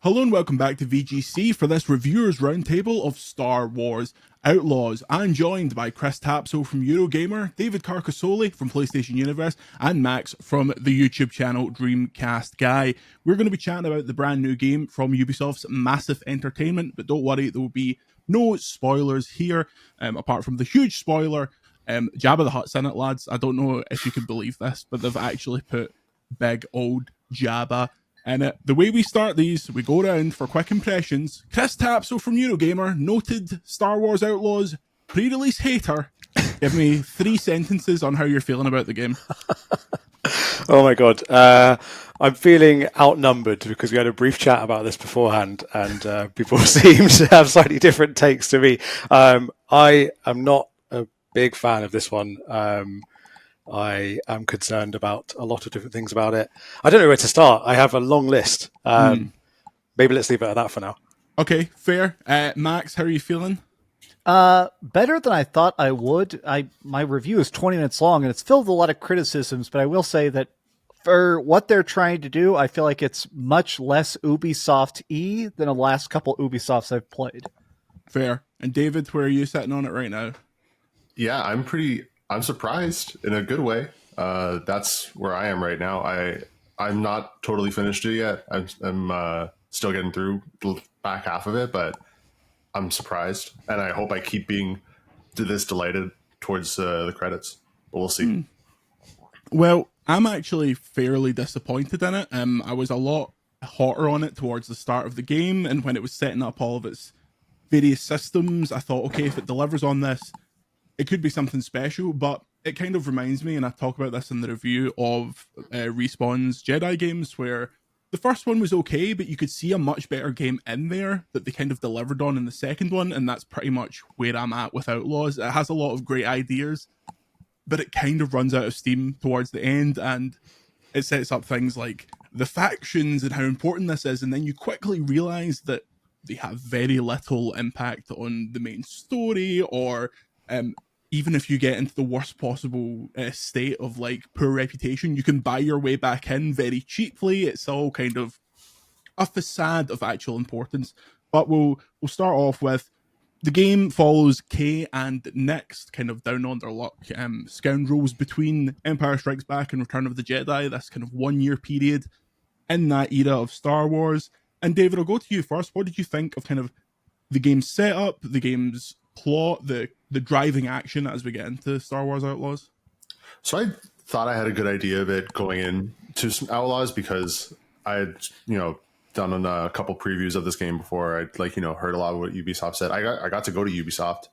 Hello and welcome back to VGC for this Reviewers Roundtable of Star Wars Outlaws. I'm joined by Chris Tapsel from Eurogamer, David Carcasole from PlayStation Universe, and Max from the YouTube channel Dreamcast Guy. We're going to be chatting about the brand new game from Ubisoft's Massive Entertainment, but don't worry, there will be no spoilers here, apart from the huge spoiler, Jabba the Hutt's in it, lads. I don't know if you can believe this, but they've actually put big old Jabba. And the way we start these, we go around for quick impressions. Chris Tapsel from Eurogamer, noted Star Wars Outlaws pre-release hater. Give me 3 sentences on how you're feeling about the game. Oh my god. I'm feeling outnumbered because we had a brief chat about this beforehand and people seem to have slightly different takes to me. I am not a big fan of this one. I am concerned about a lot of different things about it. I don't know where to start. I have a long list. Maybe let's leave it at that for now. Okay, fair. Max, how are you feeling? Better than I thought I would. My review is 20 minutes long and it's filled with a lot of criticisms, but I will say that for what they're trying to do, I feel like it's much less Ubisoft-y than the last couple Ubisofts I've played. Fair. And David, where are you sitting on it right now? Yeah, I'm surprised in a good way. That's where I am right now. I'm not totally finished it yet. I'm still getting through the back half of it, but I'm surprised, and I hope I keep being this delighted towards the credits. But we'll see. Well, I'm actually fairly disappointed in it. I was a lot hotter on it towards the start of the game, and when it was setting up all of its various systems, I thought, okay, if it delivers on this, it could be something special. But it kind of reminds me, and I talk about this in the review of Respawn's Jedi games, where the first one was okay, but you could see a much better game in there that they kind of delivered on in the second one, and that's pretty much where I'm at with Outlaws. It has a lot of great ideas, but it kind of runs out of steam towards the end, and it sets up things like the factions and how important this is, and then you quickly realize that they have very little impact on the main story, or even if you get into the worst possible state of like poor reputation, you can buy your way back in very cheaply. It's all kind of a facade of actual importance. But we'll start off with the game follows Kay and Nyx kind of down on their luck, scoundrels between Empire Strikes Back and Return of the Jedi, this kind of 1 year period in that era of Star Wars. And David, I'll go to you first. What did you think of kind of the game's setup, the game's plot, the driving action as we get into Star Wars Outlaws? So I thought I had a good idea of it going into Outlaws because I had, done a couple previews of this game before. I'd heard a lot of what Ubisoft said. I got to go to Ubisoft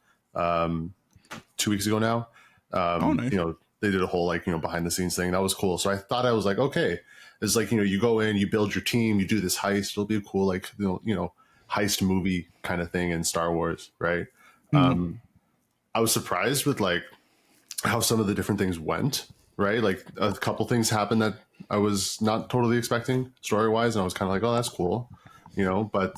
2 weeks ago now. Nice. They did a whole behind the scenes thing. That was cool. So I thought, I was like, okay, it's like, you go in, you build your team, you do this heist. It'll be a cool, heist movie kind of thing in Star Wars. Right. I was surprised with how some of the different things went, right? Like a couple things happened that I was not totally expecting story wise. And I was kind of like, oh, that's cool, but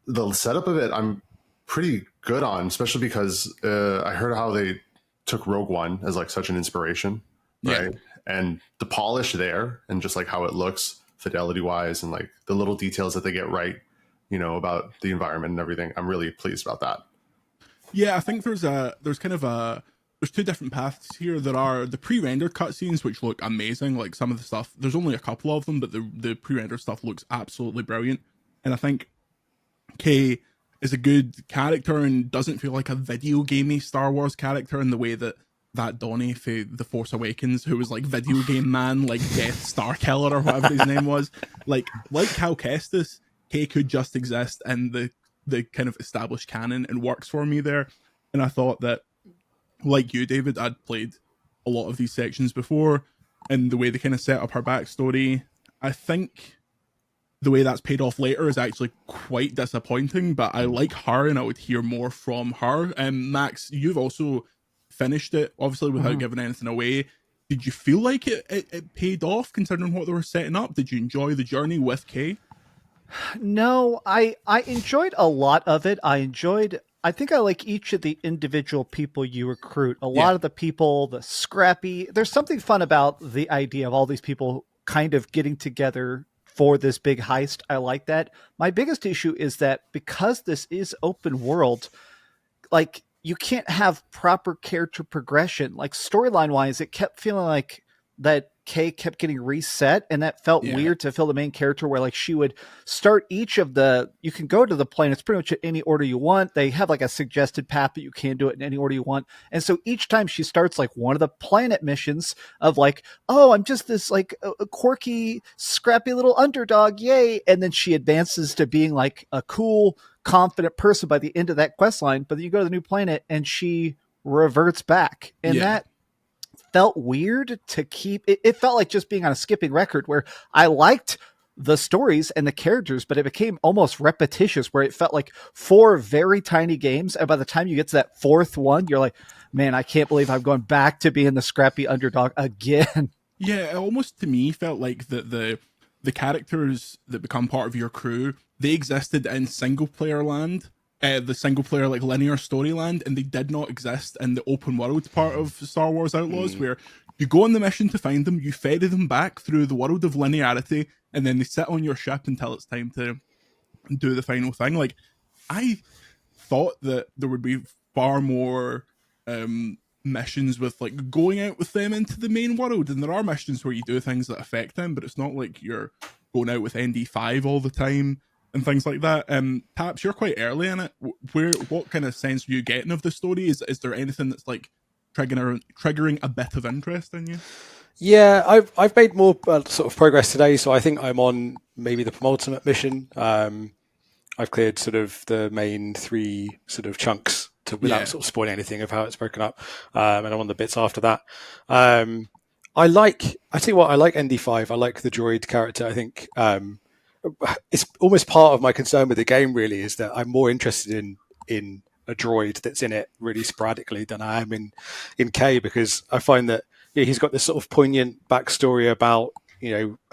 the setup of it, I'm pretty good on, especially because I heard how they took Rogue One as such an inspiration, right? Yeah. And the polish there and just how it looks fidelity wise and the little details that they get right, about the environment and everything. I'm really pleased about that. Yeah, I think there's two different paths here. There are the pre-rendered cutscenes, which look amazing. Like some of the stuff, there's only a couple of them, but the pre-rendered stuff looks absolutely brilliant. And I think Kay is a good character and doesn't feel like a video gamey Star Wars character in the way that Donnie for The Force Awakens, who was video game man, Death Star Killer or whatever his name was. Like Cal Kestis, Kay could just exist in the kind of established canon and works for me there. And I thought that, like you, David, I'd played a lot of these sections before, and the way they kind of set up her backstory, I think the way that's paid off later is actually quite disappointing, but I like her and I would hear more from her. Max, you've also finished it, obviously without giving anything away. Did you feel like it paid off considering what they were setting up? Did you enjoy the journey with Kay? No, I enjoyed a lot of it. I think I like each of the individual people you recruit. A lot of the people, the scrappy, there's something fun about the idea of all these people kind of getting together for this big heist. I like that. My biggest issue is that because this is open world, like you can't have proper character progression. Like storyline wise, it kept feeling like that Kay kept getting reset, and that felt weird to feel the main character where like she would start each of the, you can go to the planets pretty much in any order you want. They have like a suggested path, but you can do it in any order you want. And so each time she starts like one of the planet missions of like, oh, I'm just this like a quirky, scrappy little underdog, yay. And then she advances to being like a cool, confident person by the end of that quest line. But then you go to the new planet and she reverts back. And that felt weird to keep. It felt like just being on a skipping record where I liked the stories and the characters, but it became almost repetitious where it felt like 4 very tiny games. And by the time you get to that 4th one, you're like, man, I can't believe I'm going back to being the scrappy underdog again. Yeah, it almost to me felt like the characters that become part of your crew, they existed in single player land, the single player like linear storyland, and they did not exist in the open world part of Star Wars Outlaws, where you go on the mission to find them, you ferry them back through the world of linearity, and then they sit on your ship until it's time to do the final thing. Like, I thought that there would be far more missions with like going out with them into the main world, and there are missions where you do things that affect them, but it's not like you're going out with ND5 all the time and things like that. Taps, you're quite early in it. What kind of sense are you getting of the story? Is there anything that's like triggering a bit of interest in you? Yeah, I've made more sort of progress today, so I think I'm on maybe the penultimate mission. I've cleared sort of the main 3 sort of chunks without sort of spoiling anything of how it's broken up, and I'm on the bits after that. I like ND5. I like the droid character. I think it's almost part of my concern with the game, really, is that I'm more interested in a droid that's in it really sporadically than I am in K, because I find that he's got this sort of poignant backstory about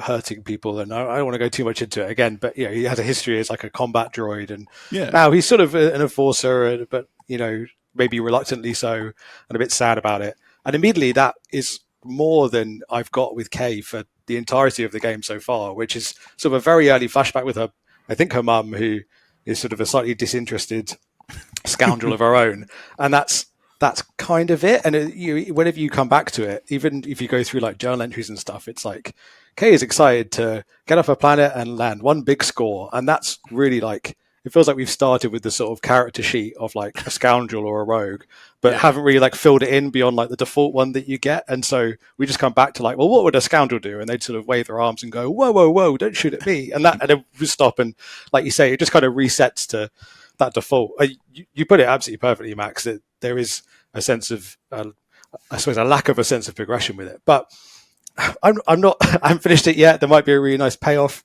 hurting people, and I don't want to go too much into it again, but he has a history as like a combat droid, and now he's sort of an enforcer, but maybe reluctantly so, and a bit sad about it. And immediately that is more than I've got with Kay for the entirety of the game so far, which is sort of a very early flashback with her, I think her mum, who is sort of a slightly disinterested scoundrel of her own, and that's kind of it. And whenever you come back to it, even if you go through like journal entries and stuff, it's like Kay is excited to get off a planet and land one big score, and that's really like, it feels like we've started with the sort of character sheet of like a scoundrel or a rogue, but haven't really like filled it in beyond like the default one that you get. And so we just come back to like, well, what would a scoundrel do? And they'd sort of wave their arms and go, whoa, whoa, whoa, don't shoot at me. And then we stop. And like you say, it just kind of resets to that default. You put it absolutely perfectly, Max, that there is a sense of, I suppose, a lack of a sense of progression with it. But I'm not, I haven't finished it yet. There might be a really nice payoff.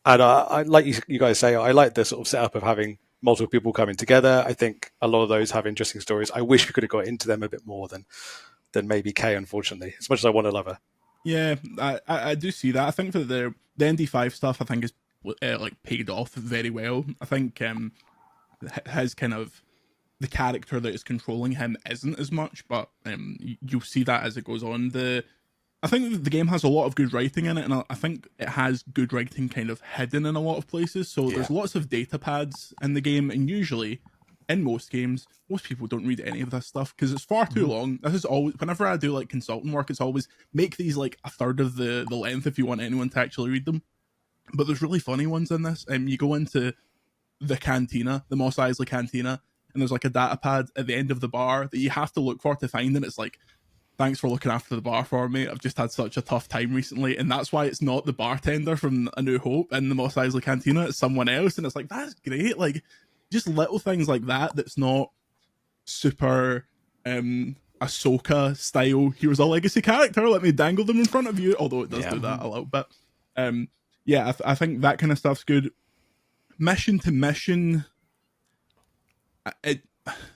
And I like you guys say, I like the sort of setup of having multiple people coming together. I think a lot of those have interesting stories. I wish we could have got into them a bit more than maybe Kay, unfortunately, as much as I want to love her. Yeah, I do see that. I think that the ND5 stuff, I think, is like paid off very well. I think his kind of, the character that is controlling him isn't as much, but you'll see that as it goes on. I think the game has a lot of good writing in it, and I think it has good writing kind of hidden in a lot of places. So there's lots of data pads in the game, and usually, in most games, most people don't read any of this stuff because it's far too long. This is always, whenever I do like consultant work, it's always make these like a third of the length if you want anyone to actually read them. But there's really funny ones in this. You go into the cantina, the Mos Eisley cantina, and there's like a data pad at the end of the bar that you have to look for to find, and it's like, thanks for looking after the bar for me. I've just had such a tough time recently. And that's why it's not the bartender from A New Hope in the Mos Eisley Cantina. It's someone else. And it's like, that's great. Like, just little things like that that's not super Ahsoka style, here's a legacy character, let me dangle them in front of you. Although it does do that a little bit. I think that kind of stuff's good. Mission to mission.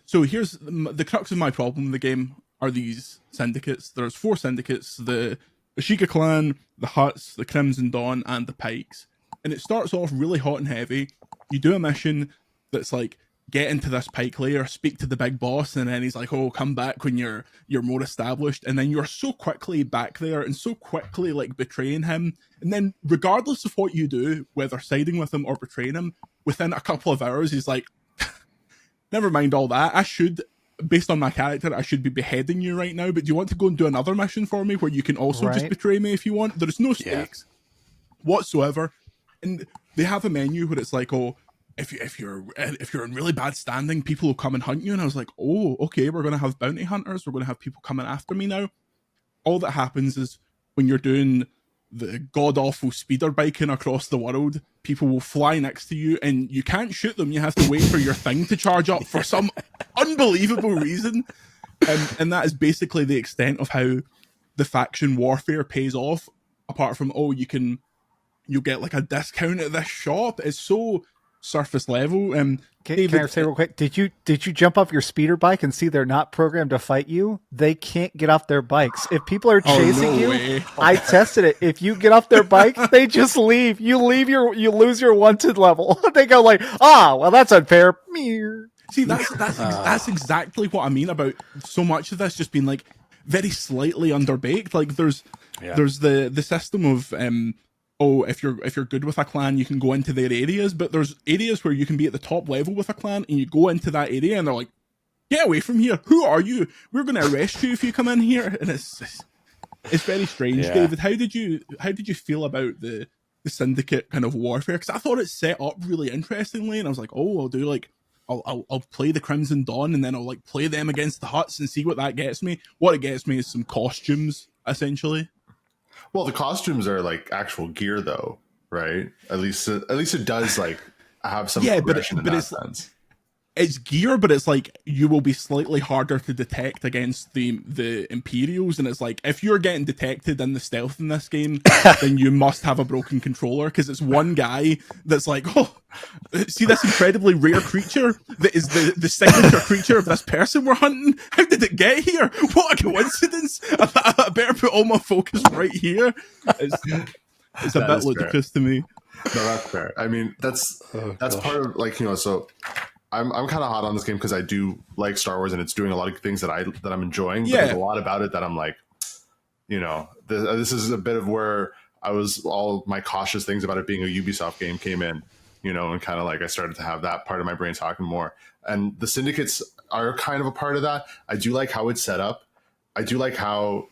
So here's the crux of my problem with the game. Are these syndicates. There's 4 syndicates: the Ashika Clan, the Hutts, the Crimson Dawn, and the Pikes. And it starts off really hot and heavy. You do a mission that's like, get into this pike layer, speak to the big boss, and then he's like, "Oh, come back when you're more established." And then you're so quickly back there and so quickly like betraying him. And then regardless of what you do, whether siding with him or betraying him, within a couple of hours, he's like, "Never mind all that. I should, based on my character, I should be beheading you right now. But do you want to go and do another mission for me where you can also just betray me if you want?" There's no stakes whatsoever. And they have a menu where it's like, "Oh, if you're in really bad standing, people will come and hunt you." And I was like, "Oh, okay, we're going to have bounty hunters. We're going to have people coming after me now." All that happens is when you're doing the god-awful speeder biking across the world, people will fly next to you and you can't shoot them. You have to wait for your thing to charge up for some unbelievable reason. And that is basically the extent of how the faction warfare pays off, apart from, "Oh, you'll get like a discount at this shop." It's so surface level. Can I say real quick? Did you jump off your speeder bike and see they're not programmed to fight you? They can't get off their bikes. If people are chasing you, I tested it. If you get off their bike, they just leave. You lose your wanted level. They go like, well, that's unfair. See, that's exactly what I mean about so much of this just being like very slightly underbaked. Like there's the system of if you're good with a clan, you can go into their areas, but there's areas where you can be at the top level with a clan and you go into that area and they're like, "Get away from here. Who are you? We're going to arrest you if you come in here." And it's very strange. David, how did you feel about the Syndicate kind of warfare? Because I thought it set up really interestingly, and I was like, "Oh, I'll play the Crimson Dawn and then I'll like play them against the Huts and see what that gets me." What it gets me is some costumes, essentially. Well, the costumes are like actual gear, though, right? At least it does like have some progression in that sense. It's gear, but it's like you will be slightly harder to detect against the Imperials, and it's like if you're getting detected in the stealth in this game, then you must have a broken controller, because it's one guy that's like, "Oh, see this incredibly rare creature that is the signature creature of this person we're hunting? How did it get here? What a coincidence! I better put all my focus right here." It's a bit ludicrous to me. No, that's fair. I mean, that's part of like, so I'm kind of hot on this game because I do like Star Wars and it's doing a lot of things that I'm enjoying. But there's a lot about it that I'm like, this is a bit of where all my cautious things about it being a Ubisoft game came in, and kind of like I started to have that part of my brain talking more. And the Syndicates are kind of a part of that. I do like how it's set up. I do like how,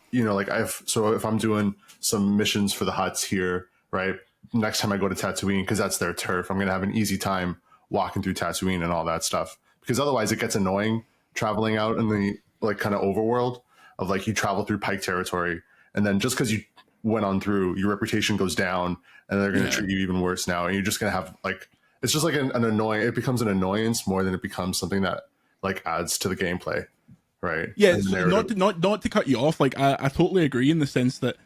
so if I'm doing some missions for the Huts here, right? Next time I go to Tatooine, because that's their turf, I'm going to have an easy time walking through Tatooine and all that stuff, because otherwise it gets annoying traveling out in the like kind of overworld of like you travel through Pike territory and then just because you went on through, your reputation goes down and they're going to treat you even worse now, and you're just going to have like, it's just like an annoying, it becomes an annoyance more than it becomes something that like adds to the gameplay, right? Yeah, so not to cut you off, like I totally agree in the sense that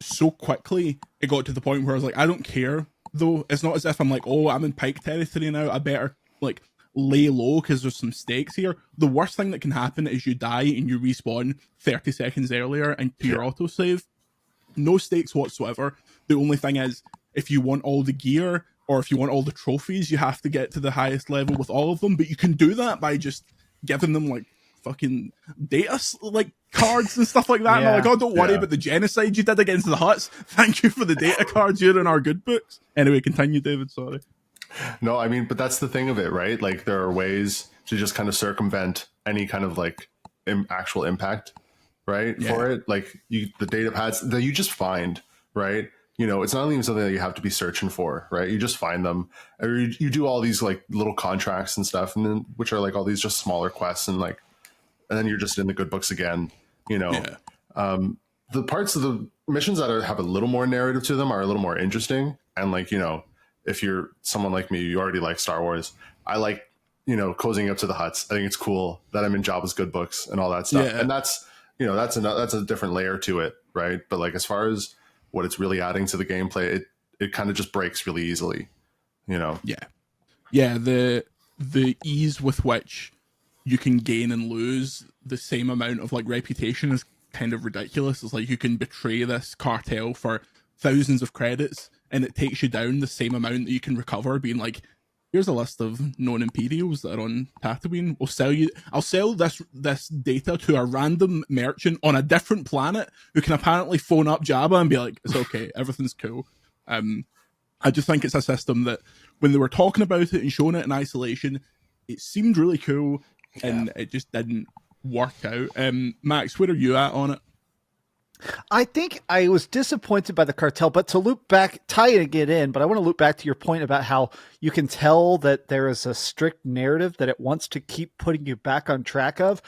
so quickly it got to the point where I was like, I don't care. Though it's not as if I'm like, "Oh, I'm in Pike territory now, I better like lay low because there's some stakes here." The worst thing that can happen is you die and you respawn 30 seconds earlier into your autosave. No stakes whatsoever. The only thing is, if you want all the gear or if you want all the trophies, you have to get to the highest level with all of them, but you can do that by just giving them like fucking data like cards and stuff like that. And I'm like, "Oh, don't worry about the genocide you did against the Huts. Thank you for the data cards. You're in our good books." Anyway, continue, David. Sorry. No, I mean, but that's the thing of it, right? Like there are ways to just kind of circumvent any kind of like actual impact, right? For it, like the data pads that you just find, right? It's not even something that you have to be searching for, right? You just find them, or you do all these like little contracts and stuff, and then which are like all these just smaller quests, and then you're just in the good books again, The parts of the missions that have a little more narrative to them are a little more interesting. And like, if you're someone like me, you already like Star Wars. I like, cozying up to the Huts. I think it's cool that I'm in Jabba's good books and all that stuff. Yeah. And that's a different layer to it, right? But like, as far as what it's really adding to the gameplay, it kind of just breaks really easily, Yeah. Yeah. The ease with which you can gain and lose the same amount of like reputation is kind of ridiculous. It's like you can betray this cartel for thousands of credits and it takes you down the same amount that you can recover, being like, here's a list of known Imperials that are on Tatooine. I'll sell this data to a random merchant on a different planet who can apparently phone up Jabba and be like, it's okay, everything's cool. I just think it's a system that when they were talking about it and showing it in isolation, it seemed really cool, and it just didn't work out. Max, where are you at on it? I think I was disappointed by the cartel, but to loop back, tying it in, but I want to loop back to your point about how you can tell that there is a strict narrative that it wants to keep putting you back on track of.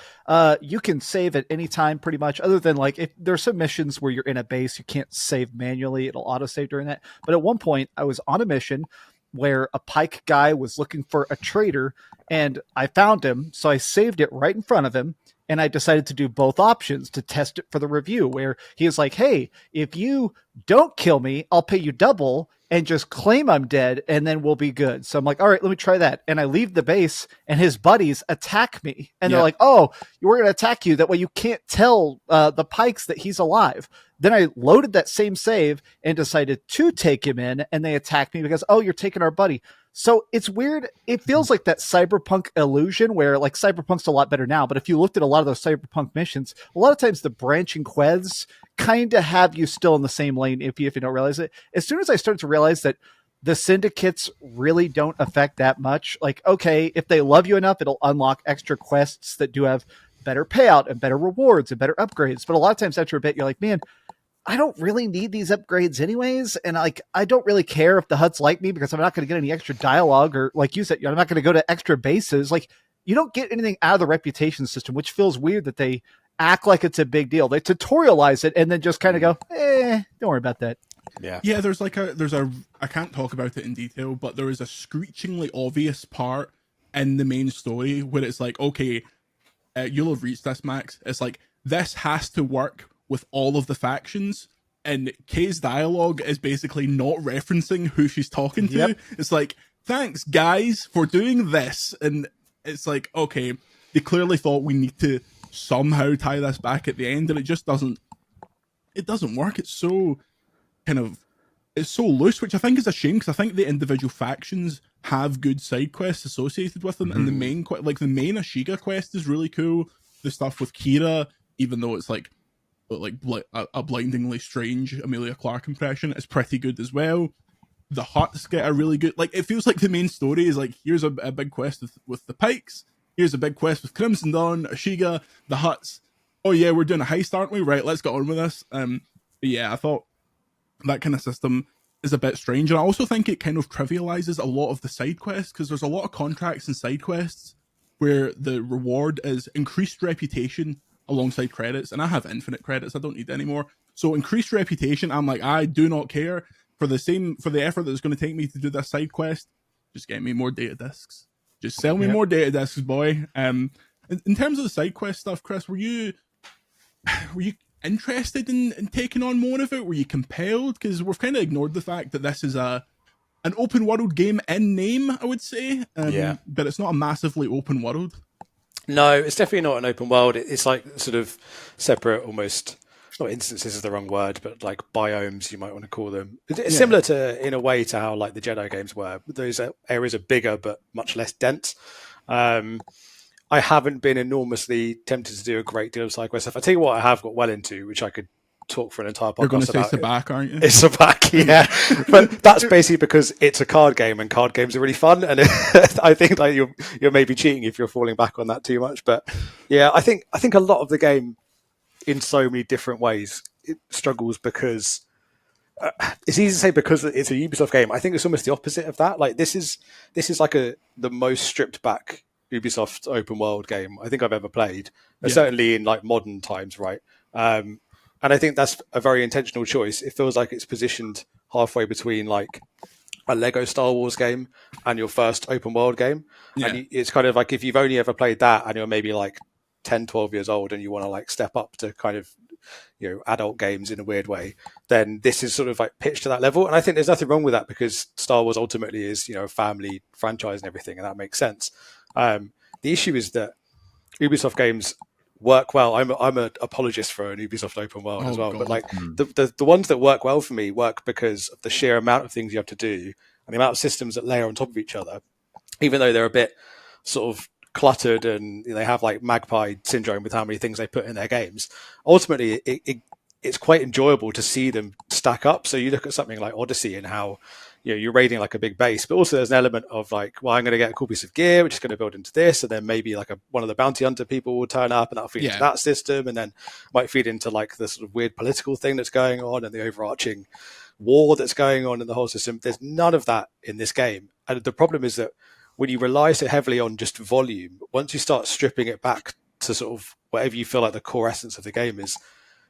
You can save at any time pretty much, other than like if there's some missions where you're in a base, you can't save manually. It'll autosave during that. But at one point I was on a mission where a pike guy was looking for a traitor and I found him. So I saved it right in front of him. And I decided to do both options to test it for the review, where he was like, hey, if you don't kill me, I'll pay you double and just claim I'm dead, and then we'll be good. So I'm like, all right, let me try that. And I leave the base, and his buddies attack me. And they're like, oh, we're going to attack you. That way you can't tell the pikes that he's alive. Then I loaded that same save and decided to take him in, and they attacked me because, oh, you're taking our buddy. So it's weird. It feels like that cyberpunk illusion where like cyberpunk's a lot better now. But if you looked at a lot of those cyberpunk missions, a lot of times the branching quests kind of have you still in the same lane if you don't realize it. As soon as I started to realize that the syndicates really don't affect that much, like, okay, if they love you enough, it'll unlock extra quests that do have better payout and better rewards and better upgrades. But a lot of times after a bit, you're like, man, I don't really need these upgrades anyways. And like, I don't really care if the Hutts like me because I'm not going to get any extra dialogue, or like you said, I'm not going to go to extra bases. Like, you don't get anything out of the reputation system, which feels weird that they act like it's a big deal. They tutorialize it and then just kind of go, don't worry about that. Yeah, there's I can't talk about it in detail, but there is a screechingly obvious part in the main story where it's like, okay, you'll have reached this, Max. It's like, this has to work with all of the factions, and Kay's dialogue is basically not referencing who she's talking to. Yep. It's like, thanks guys for doing this. And it's like, okay, they clearly thought we need to somehow tie this back at the end, and it just doesn't work. It's so it's so loose, which I think is a shame, because I think the individual factions have good side quests associated with them, and the main Ashiga quest is really cool. The stuff with Kira, even though it's like a blindingly strange Amelia Clark impression, is pretty good as well. The Hutts get a really good, like, it feels like the main story is like, here's a big quest with the Pikes, here's a big quest with Crimson Dawn, Ashiga, the Hutts. Oh yeah, we're doing a heist, aren't we? Right, let's get on with this. Yeah, I thought that kind of system is a bit strange, and I also think it kind of trivializes a lot of the side quests, because there's a lot of contracts and side quests where the reward is increased reputation alongside credits, and I have infinite credits, I don't need any more. So increased reputation, I'm like, I do not care. For the effort that it's going to take me to do this side quest, just get me more data discs. Just sell me more data discs, boy. In terms of the side quest stuff, Chris, were you interested in taking on more of it? Were you compelled? Because we've kind of ignored the fact that this is an open world game in name, I would say. But it's not a massively open world. No, it's definitely not an open world. It's like sort of separate, almost, not instances is the wrong word, but like biomes, you might want to call them. It's similar to, in a way, to how like the Jedi games were. Those areas are bigger but much less dense. I haven't been enormously tempted to do a great deal of side quests. If I tell you what I have got well into, which I could talk for an entire podcast about. You're going to say Sabacc, aren't you? It's Sabacc, yeah. But that's basically because it's a card game, and card games are really fun. And I think like you're maybe cheating if you're falling back on that too much. But yeah, I think a lot of the game, in so many different ways, it struggles because it's easy to say because it's a Ubisoft game. I think it's almost the opposite of that. Like this is like the most stripped back Ubisoft open world game I think I've ever played. Certainly in like modern times, right? And I think that's a very intentional choice. It feels like it's positioned halfway between like a Lego Star Wars game and your first open world game. Yeah. And it's kind of like, if you've only ever played that and you're maybe like 10, 12 years old and you want to like step up to kind of, adult games in a weird way, then this is sort of like pitched to that level. And I think there's nothing wrong with that, because Star Wars ultimately is, a family franchise and everything, and that makes sense. The issue is that Ubisoft games work well. I'm an apologist for an Ubisoft open world as well, God. But like the ones that work well for me work because of the sheer amount of things you have to do and the amount of systems that layer on top of each other. even though they're a bit sort of cluttered and they have like magpie syndrome with how many things they put in their games, ultimately it's quite enjoyable to see them stack up. So you look at something like Odyssey and how you're raiding like a big base, but also there's an element of like, well, I'm going to get a cool piece of gear, which is going to build into this, and then maybe like one of the bounty hunter people will turn up and that'll feed into that system, and then might feed into like the sort of weird political thing that's going on and the overarching war that's going on in the whole system. There's none of that in this game, and the problem is that when you rely so heavily on just volume, once you start stripping it back to sort of whatever you feel like the core essence of the game is,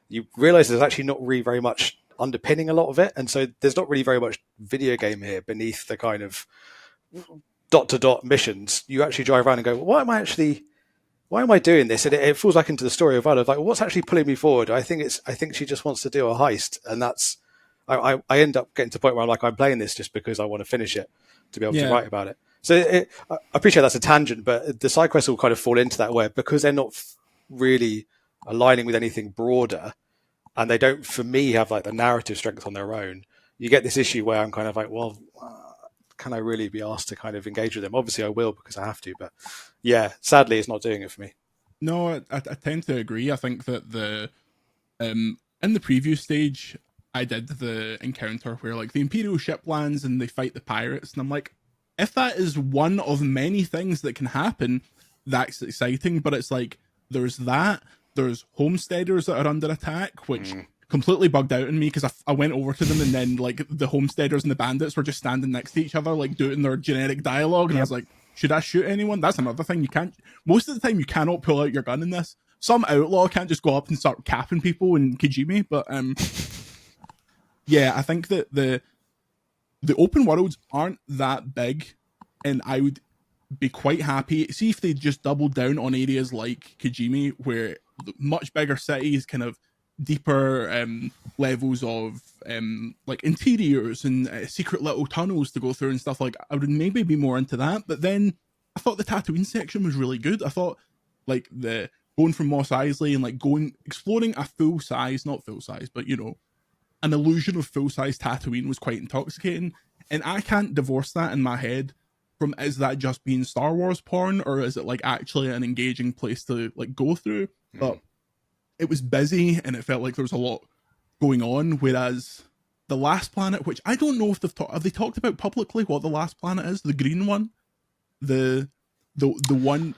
you realize there's actually not really very much underpinning a lot of it. And so there's not really very much video game here beneath the kind of dot-to-dot missions. You actually drive around and go, well, why am I doing this? And it falls back into the story of Valor, like, well, what's actually pulling me forward? I think she just wants to do a heist. And that's, I end up getting to the point where I'm like, I'm playing this just because I want to finish it to be able to write about it. So I appreciate that's a tangent, but the side quests will kind of fall into that, where because they're not really aligning with anything broader, and they don't, for me, have like the narrative strength on their own, you get this issue where I'm kind of like, well, can I really be asked to kind of engage with them? Obviously I will because I have to, but yeah, sadly it's not doing it for me. No, I tend to agree. I think that in the preview stage, I did the encounter where like the Imperial ship lands and they fight the pirates, and I'm like, if that is one of many things that can happen, that's exciting. But it's like, there's homesteaders that are under attack, which completely bugged out on me, because I went over to them and then like the homesteaders and the bandits were just standing next to each other, like doing their generic dialogue. And I was like, should I shoot anyone? That's another thing. Most of the time you cannot pull out your gun in this. Some outlaw can't just go up and start capping people in Kijimi, but yeah, I think that the open worlds aren't that big, and I would be quite happy. See if they just doubled down on areas like Kijimi, where much bigger cities, kind of deeper levels of like interiors and secret little tunnels to go through and stuff. Like, I would maybe be more into that. But then I thought the Tatooine section was really good. I thought like the going from Mos Eisley and like exploring a full size, not full size, but an illusion of full-size Tatooine was quite intoxicating. And I can't divorce that in my head from, is that just being Star Wars porn, or is it like actually an engaging place to like go through? But it was busy and it felt like there was a lot going on, whereas the last planet, which I don't know if have they talked about publicly what the last planet is, the green one, the one.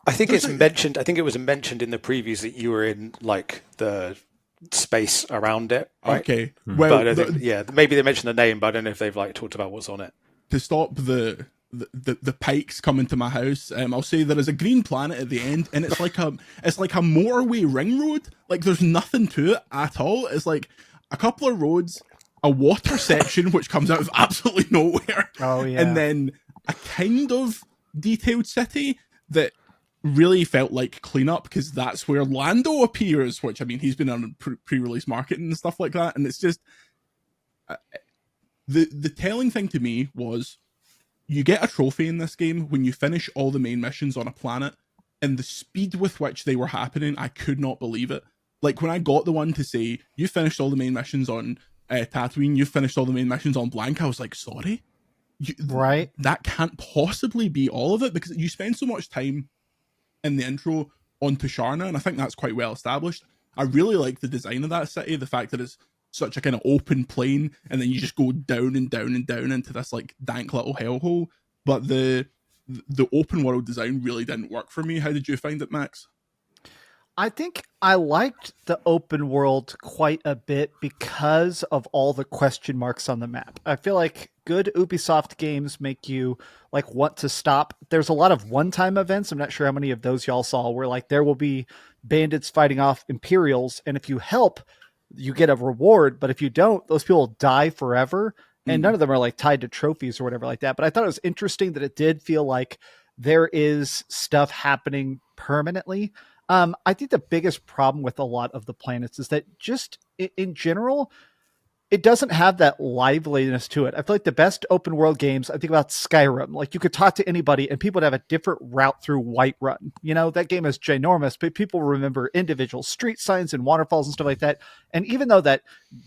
I think it's mentioned. I think it was mentioned in the previews that you were in like the space around it, right? Okay, well, but maybe they mentioned the name, but I don't know if they've like talked about what's on it. To stop the pikes coming to my house, I'll say there is a green planet at the end, and it's like a motorway ring road. Like, there's nothing to it at all. It's like a couple of roads, a water section which comes out of absolutely nowhere, and then a kind of detailed city that really felt like cleanup, because that's where Lando appears, which, I mean, he's been on pre-release marketing and stuff like that. And it's just the telling thing to me was, you get a trophy in this game when you finish all the main missions on a planet, and the speed with which they were happening, I could not believe it. Like, when I got the one to say, you finished all the main missions on Tatooine, you finished all the main missions on blank, I was like, sorry? Right? That can't possibly be all of it, because you spend so much time in the intro on Tisharna, and I think that's quite well established. I really like the design of that city, the fact that it's such a kind of open plain, and then you just go down and down and down into this like dank little hellhole. But the open world design really didn't work for me. How did you find it, Max? I think I liked the open world quite a bit because of all the question marks on the map. I feel like good Ubisoft games make you like want to stop. There's a lot of one-time events. I'm not sure how many of those y'all saw, where like there will be bandits fighting off Imperials, and if you help, you get a reward, but if you don't, those people die forever. And none of them are like tied to trophies or whatever like that. But I thought it was interesting that it did feel like there is stuff happening permanently. I think the biggest problem with a lot of the planets is that just in general, it doesn't have that liveliness to it. I feel like the best open world games, I think about Skyrim, like you could talk to anybody and people would have a different route through Whiterun. That game is ginormous, but people remember individual street signs and waterfalls and stuff like that. And even though that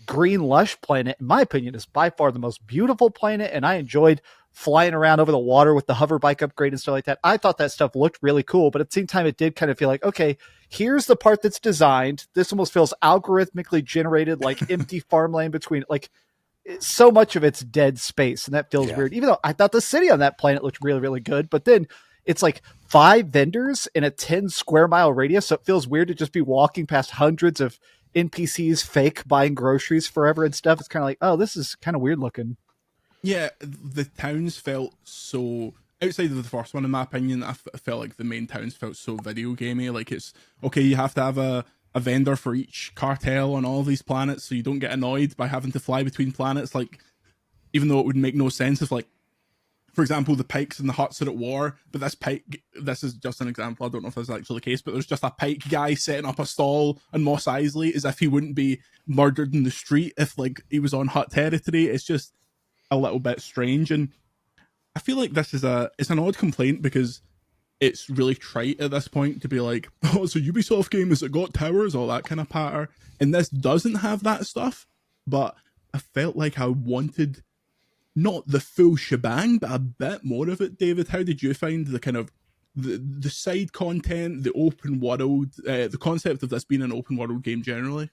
green lush planet, in my opinion, is by far the most beautiful planet, and I enjoyed flying around over the water with the hover bike upgrade and stuff like that. I thought that stuff looked really cool, but at the same time, it did kind of feel like, okay, here's the part that's designed. This almost feels algorithmically generated, like empty farmland between, like, so much of it's dead space, and that feels weird. Even though I thought the city on that planet looked really, really good, but then it's like 5 vendors in a 10 square mile radius, so it feels weird to just be walking past hundreds of NPCs fake buying groceries forever and stuff. It's kind of like, oh, this is kind of weird looking. Yeah, the towns felt so, outside of the first one, in my opinion, I felt like the main towns felt so video gamey. Like, it's okay, you have to have a vendor for each cartel on all these planets, so you don't get annoyed by having to fly between planets. Like, even though it would make no sense if, like, for example, the pikes and the huts are at war, but this is just an example, I don't know if that's actually the case, but there's just a pike guy setting up a stall on Mos Eisley as if he wouldn't be murdered in the street if, like, he was on hut territory. It's just a little bit strange, and I feel like this is it's an odd complaint because it's really trite at this point to be like, oh, it's a Ubisoft game, has it got towers, all that kind of patter, and this doesn't have that stuff, but I felt like I wanted not the full shebang, but a bit more of it. David, how did you find the kind of the side content, the open world, the concept of this being an open world game generally?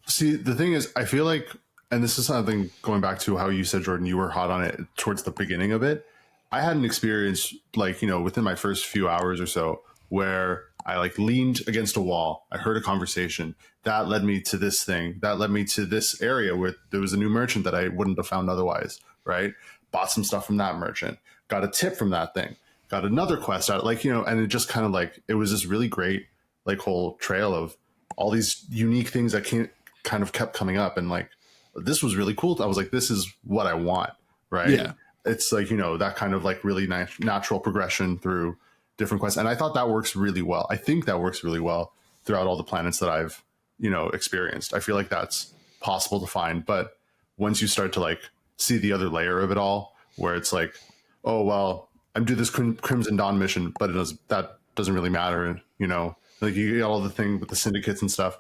See, the thing is, I feel like, and this is something going back to how you said, Jordan, you were hot on it towards the beginning of it. I had an experience, like, you know, within my first few hours or so, where I, like, leaned against a wall. I heard a conversation that led me to this thing, that led me to this area where there was a new merchant that I wouldn't have found otherwise. Right? Bought some stuff from that merchant, got a tip from that thing, got another quest out, like, you know, and it just kind of like, it was this really great, like, whole trail of all these unique things that kind of kept coming up. And, like, this was really cool. I was like, this is what I want. Right. Yeah. It's like, you know, that kind of like really nice natural progression through different quests. And I thought that works really well. I think that works really well throughout all the planets that I've, you know, experienced. I feel like that's possible to find. But once you start to, like, see the other layer of it all, where it's like, oh, well, I'm doing this Crimson Dawn mission, but that doesn't really matter. And, you know, like, you get all the thing with the syndicates and stuff.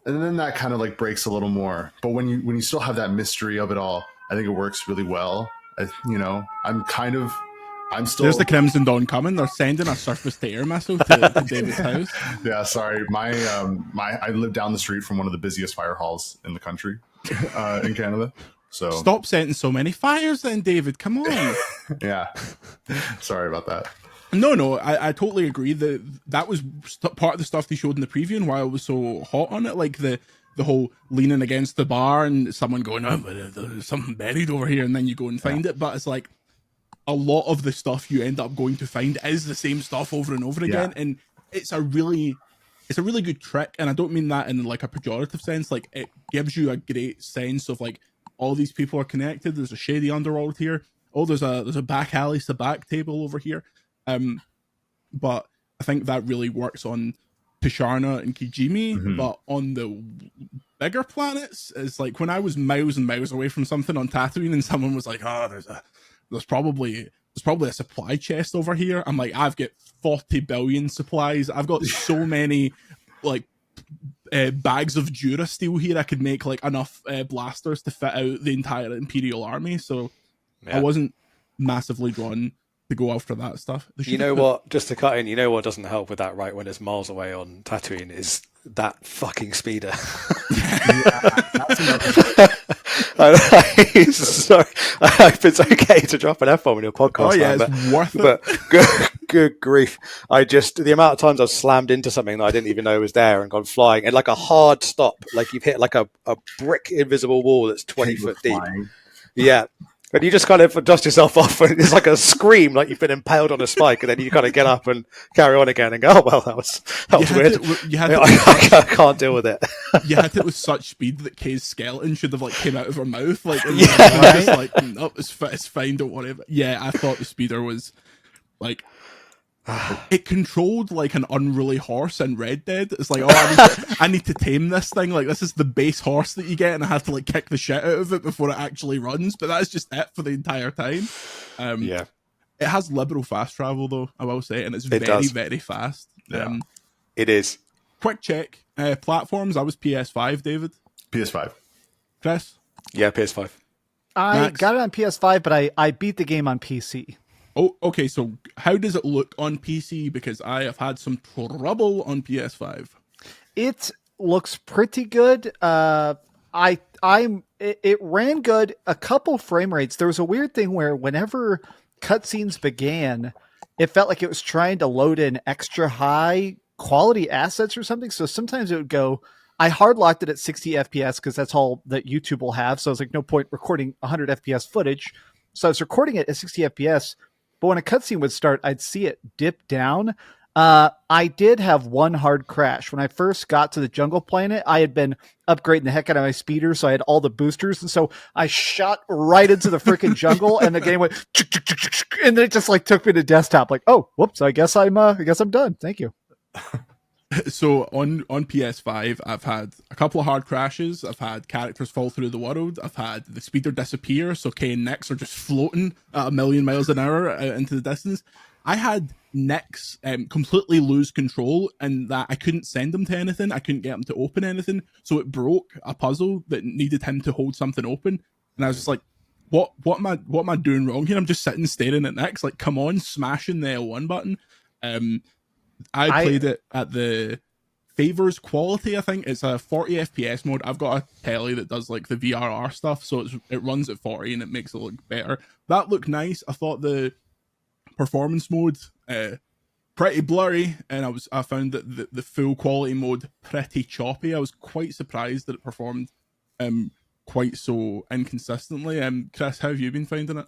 And then that kind of, like, breaks a little more. But when you still have that mystery of it all, I think it works really well. You know, I'm still... There's the Crimson Dawn coming. They're sending a surface-to-air missile to David's house. Yeah, sorry. I live down the street from one of the busiest fire halls in the country, in Canada. So stop setting so many fires then, David. Come on. Yeah. Sorry about that. No, I totally agree. That was part of the stuff they showed in the preview and why I was so hot on it. Like the whole leaning against the bar and someone going, oh, but there's something buried over here, and then you go and find it. But it's like a lot of the stuff you end up going to find is the same stuff over and over again. And it's a really good trick. And I don't mean that in, like, a pejorative sense. Like, it gives you a great sense of, like, all these people are connected. There's a shady underworld here. Oh, there's a back alley, a back table over here. But I think that really works on Pisharna and Kijimi. Mm-hmm. But on the bigger planets, it's like when I was miles and miles away from something on Tatooine, and someone was like, "Oh, there's probably a supply chest over here." I'm like, I've got 40 billion supplies. I've got so many, like, bags of Dura steel here. I could make, like, enough blasters to fit out the entire Imperial army. So I wasn't massively drawn to go after that stuff. You know what? Just to cut in, you know what doesn't help with that, right? When it's miles away on Tatooine, is that fucking speeder. Sorry, I hope it's okay to drop an F-bomb in your podcast. Oh yeah, it's worth it. But good grief! The amount of times I've slammed into something that I didn't even know was there and gone flying, and like a hard stop, like you've hit like a brick invisible wall that's 20 foot deep. Flying. Yeah. And you just kind of dust yourself off, and it's like a scream, like you've been impaled on a spike, and then you kind of get up and carry on again and go, oh, well, that was weird. I can't deal with it. You had it with such speed that Kay's skeleton should have, like, came out of her mouth. Like, right? Like, no, it's fine, don't worry about it. Yeah, I thought the speeder was, like, it controlled like an unruly horse in Red Dead. It's like, oh, I need to tame this thing. Like, this is the base horse that you get, and I have to, like, kick the shit out of it before it actually runs. But that's just it for the entire time. Yeah, it has liberal fast travel, though, I will say, and it's very fast. Yeah. It is. Quick check. Platforms. I was PS5, David. PS5. Chris? Yeah, PS5. I Max? got it on PS5, but I beat the game on PC. Oh, okay. So how does it look on PC? Because I have had some trouble on PS5. It looks pretty good. It ran good. A couple frame rates. There was a weird thing where whenever cutscenes began, it felt like it was trying to load in extra high quality assets or something. So sometimes it would go. I hard locked it at 60 FPS because that's all that YouTube will have. So I was like, no point recording 100 FPS footage. So I was recording it at 60 FPS. But when a cutscene would start, I'd see it dip down. I did have one hard crash. When I first got to the jungle planet, I had been upgrading the heck out of my speeder, so I had all the boosters, and so I shot right into the freaking jungle, and the game went, and then it just like took me to desktop. Like, oh, whoops! I guess I'm done. Thank you. So on PS5, I've had a couple of hard crashes. I've had characters fall through the world. I've had the speeder disappear, so Kay and Nyx are just floating at 1,000,000 miles an hour out into the distance. I had Nyx completely lose control, and that I couldn't send him to anything. I couldn't get him to open anything, so it broke a puzzle that needed him to hold something open. And I was just like, "What am I doing wrong here? I'm just sitting staring at Nyx. Like, come on, smashing the L1 button." I played it at the favors quality. I think it's a 40 FPS mode. I've got a telly that does like the VRR stuff, so it runs at 40 and it makes it look better. That looked nice. I thought the performance mode pretty blurry, and I found that the full quality mode pretty choppy. I was quite surprised that it performed quite so inconsistently. Chris, how have you been finding it?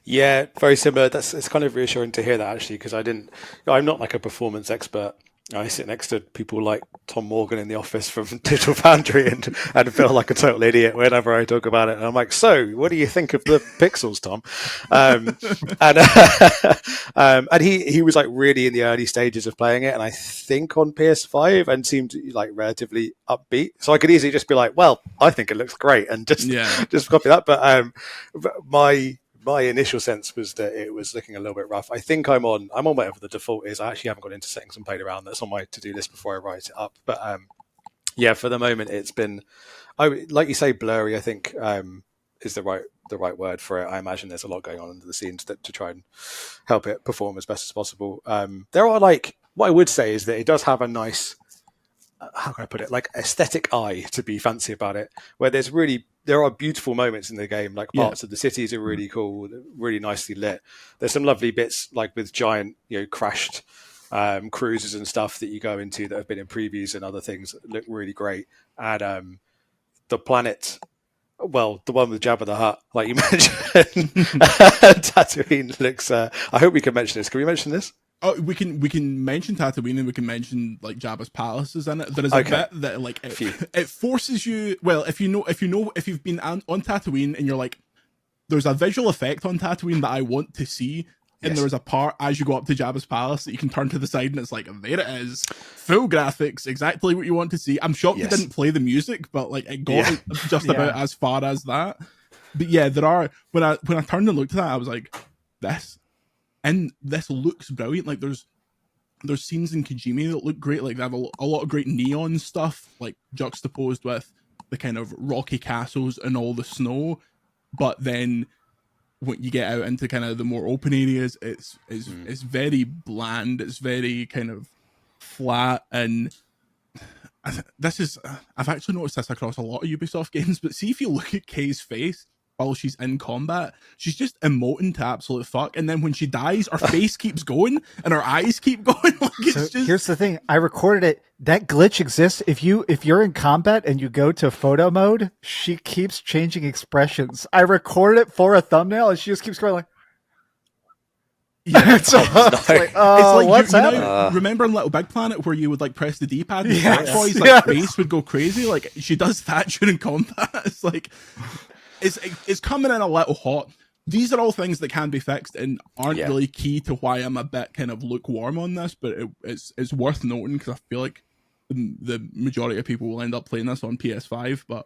Yeah, very similar. It's kind of reassuring to hear that, actually, because I'm not like a performance expert. I sit next to people like Tom Morgan in the office from Digital Foundry and feel like a total idiot whenever I talk about it. And I'm like, so what do you think of the pixels, Tom? And he was like really in the early stages of playing it, and I think on PS5, and seemed like relatively upbeat. So I could easily just be like, well, I think it looks great, and just copy that. But my initial sense was that it was looking a little bit rough. I think I'm on whatever the default is. I actually haven't got into settings and played around. That's on my to-do list before I write it up. But yeah, for the moment, it's been, like you say, blurry. I think is the right word for it. I imagine there's a lot going on under the scenes to try and help it perform as best as possible. There are what I would say is that it does have a nice, how can I put it, like aesthetic eye, to be fancy about it, where there are beautiful moments in the game, like parts of the cities are really cool, really nicely lit. There's some lovely bits like with giant, crashed cruisers and stuff that you go into that have been in previews and other things that look really great. And the planet, well, the one with Jabba the Hutt, like you mentioned, Tatooine looks. I hope we can mention this. Can we mention this? Oh, we can mention Tatooine, and we can mention like Jabba's palaces in it. There is a bit that like it forces you. Well, if you've been on Tatooine and you're like, there's a visual effect on Tatooine that I want to see, and there's a part as you go up to Jabba's palace that you can turn to the side and it's like, there it is, full graphics, exactly what you want to see. I'm shocked you didn't play the music, but like it got it just about as far as that. But yeah, there are when I turned and looked at that, I was like, this. And this looks brilliant. Like there's scenes in Kijimi that look great. Like they have a lot of great neon stuff, like juxtaposed with the kind of rocky castles and all the snow. But then when you get out into kind of the more open areas, it's very bland. It's very kind of flat. And I've actually noticed this across a lot of Ubisoft games. But see, if you look at Kay's face while she's in combat, she's just emoting to absolute fuck, and then when she dies, her face keeps going and her eyes keep going. Like here's the thing: I recorded it. That glitch exists. If you're in combat and you go to photo mode, she keeps changing expressions. I recorded it for a thumbnail, and she just keeps going like. Yeah, it's like what's happening? Remember in Little Big Planet where you would like press the D-pad and the boy's face would go crazy? Like she does that during combat. It's like it's coming in a little hot. These are all things that can be fixed and aren't really key to why I'm a bit kind of lukewarm on this, but it's worth noting because I feel like the majority of people will end up playing this on PS5. But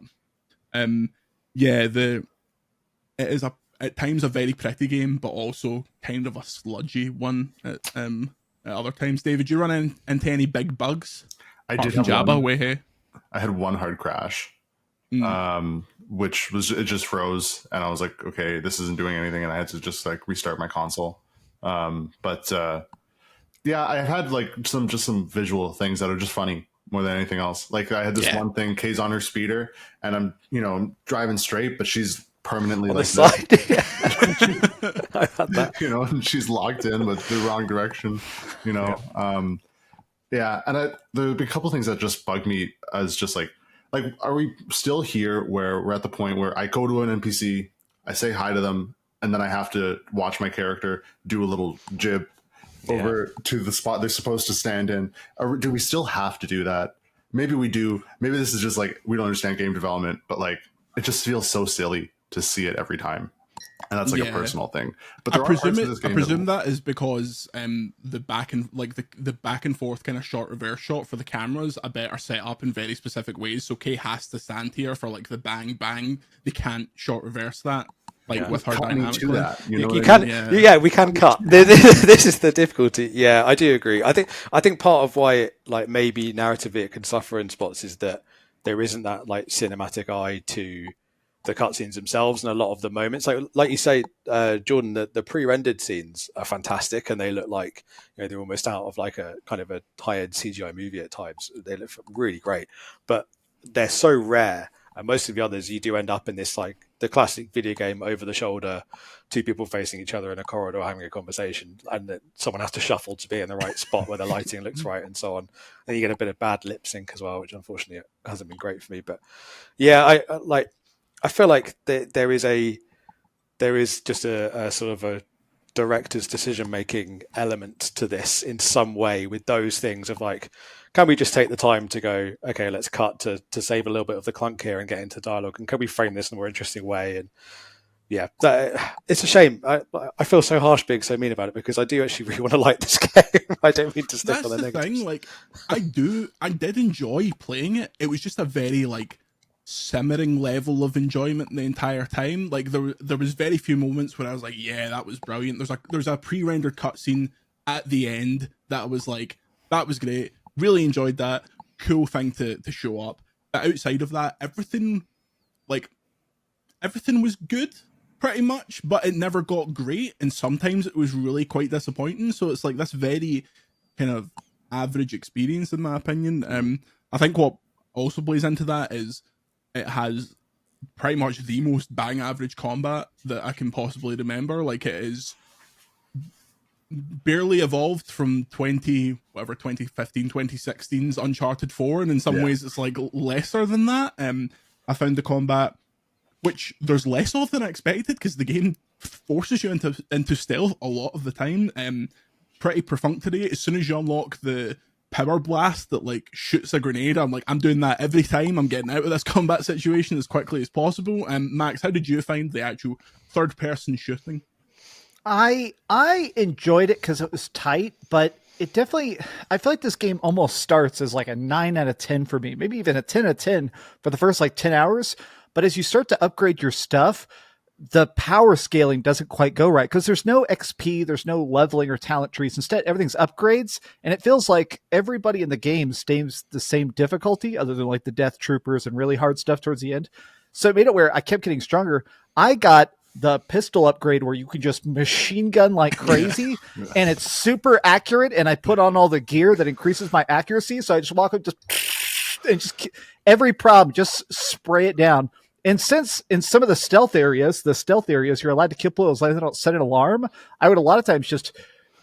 it is at times a very pretty game, but also kind of a sludgy one at other times. David, you run into any big bugs? I did have Jabba one. way here. I had one hard crash. which was, it just froze, and I was like, okay, this isn't doing anything, and I had to just like restart my console. But yeah, I had like some visual things that are just funny more than anything else. Like I had this one thing, Kay's on her speeder, and I'm driving straight, but she's permanently On like the side. this. I had that. And she's locked in with the wrong direction. Yeah, and there would be a couple things that just bugged me as just like, are we still here where we're at the point where I go to an NPC, I say hi to them, and then I have to watch my character do a little jib over to the spot they're supposed to stand in? Or do we still have to do that? Maybe we do. Maybe this is just like, we don't understand game development, but like, it just feels so silly to see it every time. And that's like a personal thing. But there I presume that is because the back and the back and forth kind of shot reverse shot for the cameras are better set up in very specific ways. So Kay has to stand here for like the bang bang. They can't shot reverse that. With her dynamic. We can cut. This is the difficulty. Yeah, I do agree. I think part of why like maybe narratively it can suffer in spots is that there isn't that like cinematic eye to the cutscenes themselves, and a lot of the moments, like you say, Jordan, the pre-rendered scenes are fantastic, and they look like they're almost out of like a kind of a high-end CGI movie at times. They look really great, but they're so rare. And most of the others, you do end up in this like the classic video game over the shoulder, two people facing each other in a corridor having a conversation, and that someone has to shuffle to be in the right spot where the lighting looks right and so on. And you get a bit of bad lip sync as well, which unfortunately hasn't been great for me. But yeah, I feel like there is just a sort of a director's decision making element to this in some way, with those things of like, can we just take the time to go, okay, let's cut to save a little bit of the clunk here and get into dialogue, and can we frame this in a more interesting way? And yeah, it's a shame. I feel so harsh being so mean about it, because I do actually really want to like this game. I don't mean to stick on the negatives. Thing. Like, I did enjoy playing it. It was just a very like simmering level of enjoyment the entire time. Like there was very few moments where I was like, yeah, that was brilliant. There's a pre-rendered cutscene at the end that was like, that was great. Really enjoyed that. Cool thing to show up. But outside of that, everything was good pretty much, but it never got great, and sometimes it was really quite disappointing. So it's like this very kind of average experience in my opinion. I think what also plays into that is it has pretty much the most bang average combat that I can possibly remember. Like, it is barely evolved from 2015 2016's Uncharted 4, and in some ways it's like lesser than that. I found the combat, which there's less of than I expected, because the game forces you into stealth a lot of the time, pretty perfunctory. As soon as you unlock the power blast that like shoots a grenade, I'm like, I'm doing that every time. I'm getting out of this combat situation as quickly as possible. Max, how did you find the actual third person shooting? I enjoyed it because it was tight, but it definitely, I feel like this game almost starts as like a 9 out of 10 for me, maybe even a 10 out of 10 for the first like 10 hours. But as you start to upgrade your stuff, the power scaling doesn't quite go right, because there's no XP, there's no leveling or talent trees. Instead, everything's upgrades, and it feels like everybody in the game stays the same difficulty, other than like the death troopers and really hard stuff towards the end. So it made it where I kept getting stronger. I got the pistol upgrade where you can just machine gun like crazy, and it's super accurate, and I put on all the gear that increases my accuracy, so I just walk up just every problem, just spray it down. And since in some of the stealth areas, you're allowed to kill people as long as they don't set an alarm, I would a lot of times just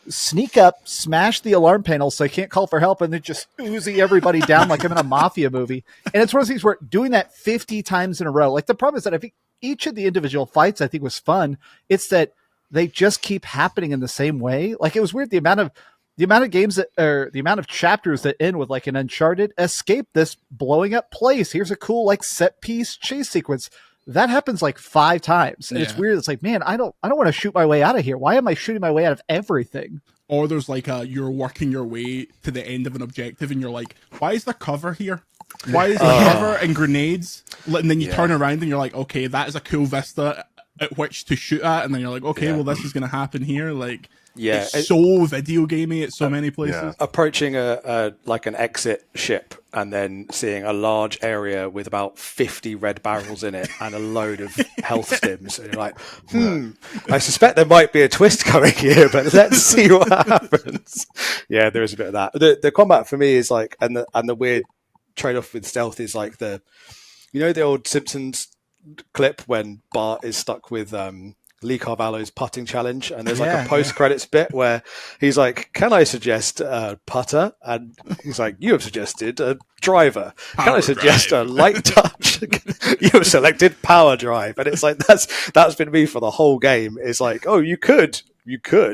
sneak up, smash the alarm panel so I can't call for help, and then just Uzi everybody down like I'm in a mafia movie. And it's one of those things where doing that 50 times in a row, like the problem is that I think each of the individual fights I think was fun. It's that they just keep happening in the same way. Like, it was weird, the amount of games that, or the amount of chapters that end with like an Uncharted, escape this blowing up place, here's a cool like set piece chase sequence. That happens like 5 times. And it's weird. It's like, man, I don't want to shoot my way out of here. Why am I shooting my way out of everything? Or there's like you're working your way to the end of an objective, and you're like, why is there cover here? Why is there cover and grenades? And then you turn around and you're like, okay, that is a cool vista. at which to shoot at, and then you're like, okay, Yeah. well, this is going to happen here. Like, Yeah, it's so video gamey at so many places. approaching like an exit ship and then seeing a large area with about 50 red barrels in it and a load of health stims, and you're like, I suspect there might be a twist coming here, but let's see what happens. Yeah, there is a bit of that. The combat for me is like, and the weird trade-off with stealth is like the old Simpsons clip when Bart is stuck with Lee Carvalho's putting challenge, and there's like a post-credits bit where he's like, can I suggest a putter? And he's like, you have suggested a driver. Can I suggest a light touch? You have selected power drive. And it's like, that's been me for the whole game. It's like, oh, you could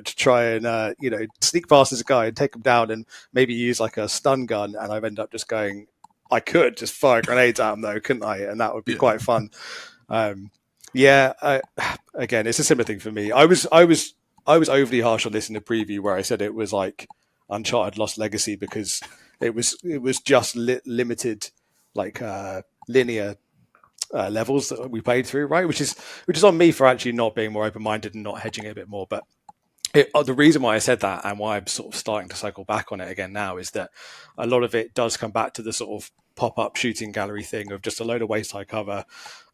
try and sneak past this guy and take him down and maybe use like a stun gun, and I've ended up just going, I could just fire grenades at him though, couldn't I? And that would be quite fun. Again, it's a similar thing for me. I was overly harsh on this in the preview where I said it was like Uncharted Lost Legacy because it was just limited like linear levels that we played through, right? Which is on me for actually not being more open-minded and not hedging it a bit more. But the reason why I said that and why I'm sort of starting to cycle back on it again now is that a lot of it does come back to the sort of pop-up shooting gallery thing of just a load of waist-high cover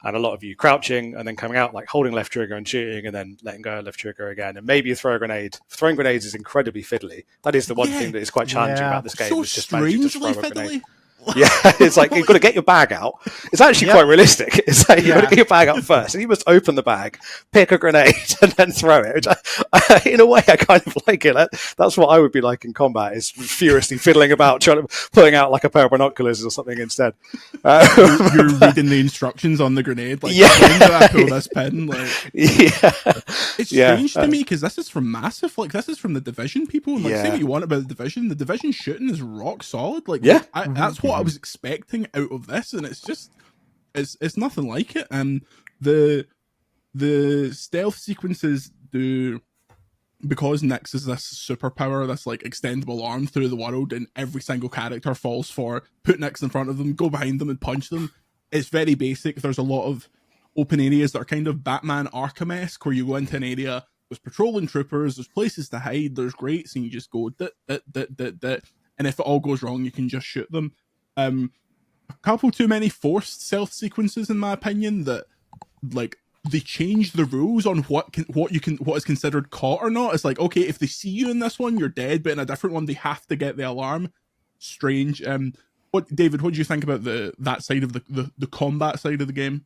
and a lot of you crouching and then coming out like holding left trigger and shooting and then letting go of left trigger again, and maybe you throw a grenade. Throwing grenades is incredibly fiddly. That is the one thing that is quite challenging about this game. So is just managing to throw strangely a grenade. fiddly. Yeah, it's like you've got to get your bag out. It's actually quite realistic. It's like you've got to get your bag out first, and you must open the bag, pick a grenade, and then throw it. Which in a way, I kind of like it. That's what I would be like in combat: is furiously fiddling about, pulling out like a pair of binoculars or something instead. You're reading the instructions on the grenade, like, when do I pull this pin? Like, it's strange to me because this is from Massive, like this is from the Division people, and like say what you want about the Division shooting is rock solid. Like, that's what I was expecting out of this, and it's just it's nothing like it. The stealth sequences do, because Nyx is this superpower, this like extendable arm through the world, and every single character falls for put Nyx in front of them, go behind them and punch them. It's very basic. There's a lot of open areas that are kind of Batman Arkham-esque, where you go into an area, there's patrolling troopers, there's places to hide, there's grates, and you just go and if it all goes wrong, you can just shoot them. A couple too many forced stealth sequences, in my opinion, that like they change the rules on what is considered caught or not. It's like, okay, if they see you in this one, you're dead, but in a different one, they have to get the alarm. Strange. David, what do you think about that side of the combat side of the game?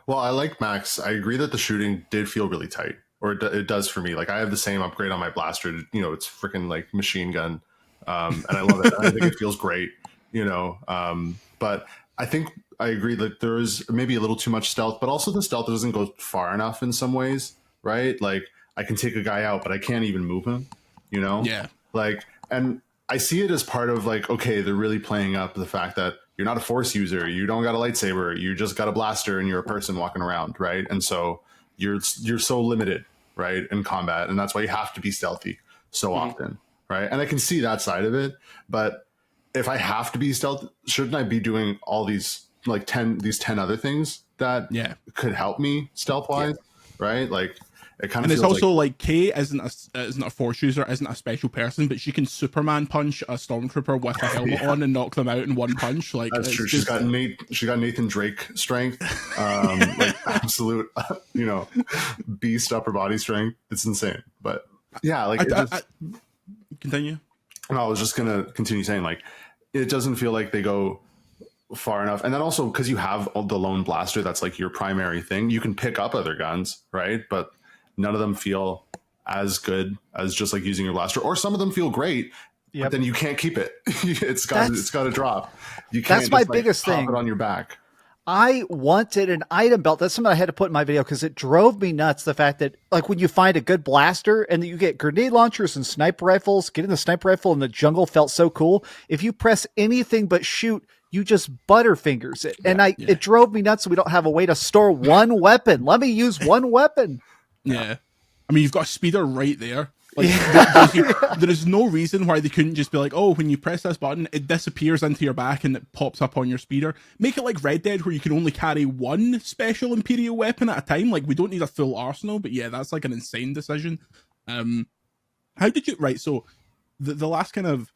Well, I like Max. I agree that the shooting did feel really tight, or it does for me. Like, I have the same upgrade on my blaster. It's freaking like machine gun. And I love it. I think it feels great, but I think I agree that there is maybe a little too much stealth, but also the stealth doesn't go far enough in some ways, right? Like, I can take a guy out, but I can't even move him, Yeah. Like, and I see it as part of like, okay, they're really playing up the fact that you're not a force user, you don't got a lightsaber, you just got a blaster and you're a person walking around, right? And so you're so limited, right, in combat, and that's why you have to be stealthy so often. Right. And I can see that side of it. But if I have to be stealth, shouldn't I be doing all these 10 other things that could help me stealth wise? Right. Like, it kind of, and it's also like Kay isn't a force user, isn't a special person, but she can Superman punch a stormtrooper with a helmet on and knock them out in one punch. Like, that's true. She's got Nathan Drake strength, like absolute, beast upper body strength. It's insane. But yeah, like continue. No, I was just gonna continue saying, like, it doesn't feel like they go far enough, and then also because you have the lone blaster, that's like your primary thing. You can pick up other guns, right? But none of them feel as good as just like using your blaster, or some of them feel great, but then you can't keep it. It's got to drop. You can't. That's my biggest thing. It on your back. I wanted an item belt. That's something I had to put in my video because it drove me nuts. The fact that, like, when you find a good blaster and you get grenade launchers and sniper rifles, getting the sniper rifle in the jungle felt so cool. If you press anything but shoot, you just butterfingers it. And it drove me nuts. So we don't have a way to store one weapon. Let me use one weapon. Yeah. I mean, you've got a speeder right there. Like, there is no reason why they couldn't just be like, oh, when you press this button, it disappears into your back and it pops up on your speeder. Make it like Red Dead, where you can only carry one special Imperial weapon at a time. Like, we don't need a full arsenal, but yeah, that's like an insane decision. How did you, right, so the last kind of,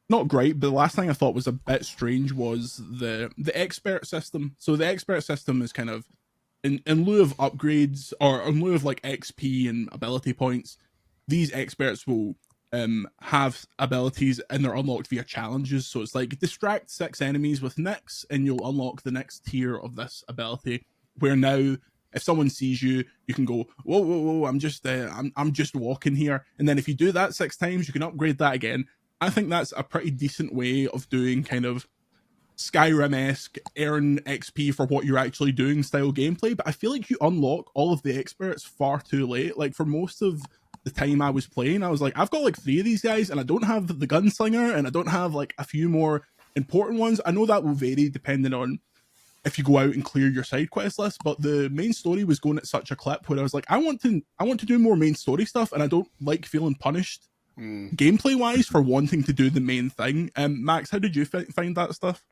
not great, but the last thing I thought was a bit strange was the expert system. So the expert system is kind of, in lieu of upgrades, or in lieu of like XP and ability points, these experts will have abilities and they're unlocked via challenges. So it's like distract 6 enemies with Nyx and you'll unlock the next tier of this ability. Where now, if someone sees you, you can go, whoa, whoa, whoa! I'm just walking here. And then if you do that 6 times, you can upgrade that again. I think that's a pretty decent way of doing kind of Skyrim-esque earn XP for what you're actually doing style gameplay. But I feel like you unlock all of the experts far too late. Like, for most of the time I was playing, I was like, I've got like 3 of these guys and I don't have the gunslinger and I don't have like a few more important ones. I know that will vary depending on if you go out and clear your side quest list, but the main story was going at such a clip where I was like, I want to do more main story stuff, and I don't like feeling punished gameplay wise for wanting to do the main thing. Max, how did you find that stuff?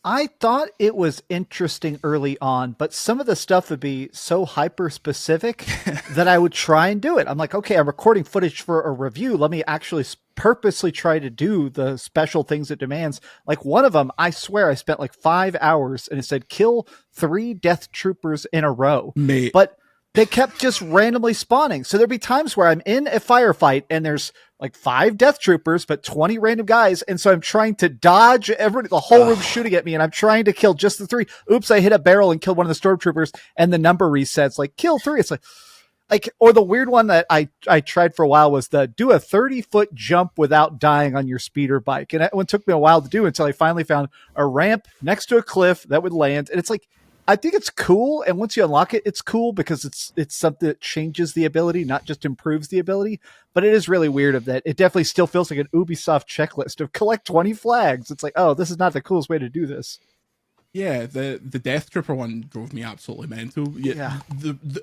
I thought it was interesting early on, but some of the stuff would be so hyper specific that I would try and do it. I'm like, okay, I'm recording footage for a review. Let me actually purposely try to do the special things it demands. Like, one of them, I swear I spent like 5 hours and it said kill 3 death troopers in a row. Mate. But they kept just randomly spawning. So there'd be times where I'm in a firefight and there's like 5 death troopers, but 20 random guys. And so I'm trying to dodge the whole room shooting at me. And I'm trying to kill just the 3. Oops, I hit a barrel and killed one of the stormtroopers. And the number resets like kill 3. It's like, or the weird one that I tried for a while was do a 30-foot jump without dying on your speeder bike. And that one took me a while to do until I finally found a ramp next to a cliff that would land. And it's like, I think it's cool, and once you unlock it, it's cool because it's something that changes the ability, not just improves the ability. But it is really weird of that. It definitely still feels like an Ubisoft checklist of collect 20 flags. It's like, oh, this is not the coolest way to do this. Yeah, the Death Trooper one drove me absolutely mental. Yeah.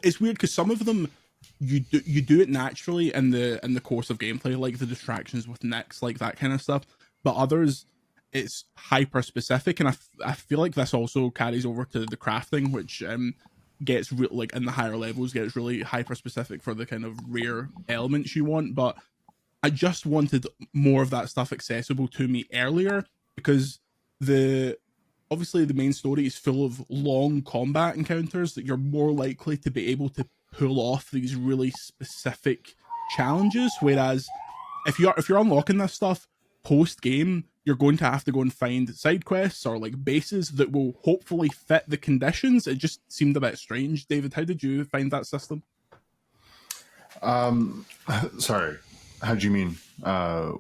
It's weird because some of them you do it naturally in the course of gameplay, like the distractions with Nyx, like that kind of stuff. But others, it's hyper specific, and I feel like this also carries over to the crafting, which gets like in the higher levels gets really hyper specific for the kind of rare elements you want. But I just wanted more of that stuff accessible to me earlier, because obviously the main story is full of long combat encounters that you're more likely to be able to pull off these really specific challenges, whereas if you're unlocking this stuff post game, you're going to have to go and find side quests or like bases that will hopefully fit the conditions. It just seemed a bit strange. David, how did you find that system? Sorry, how do you mean?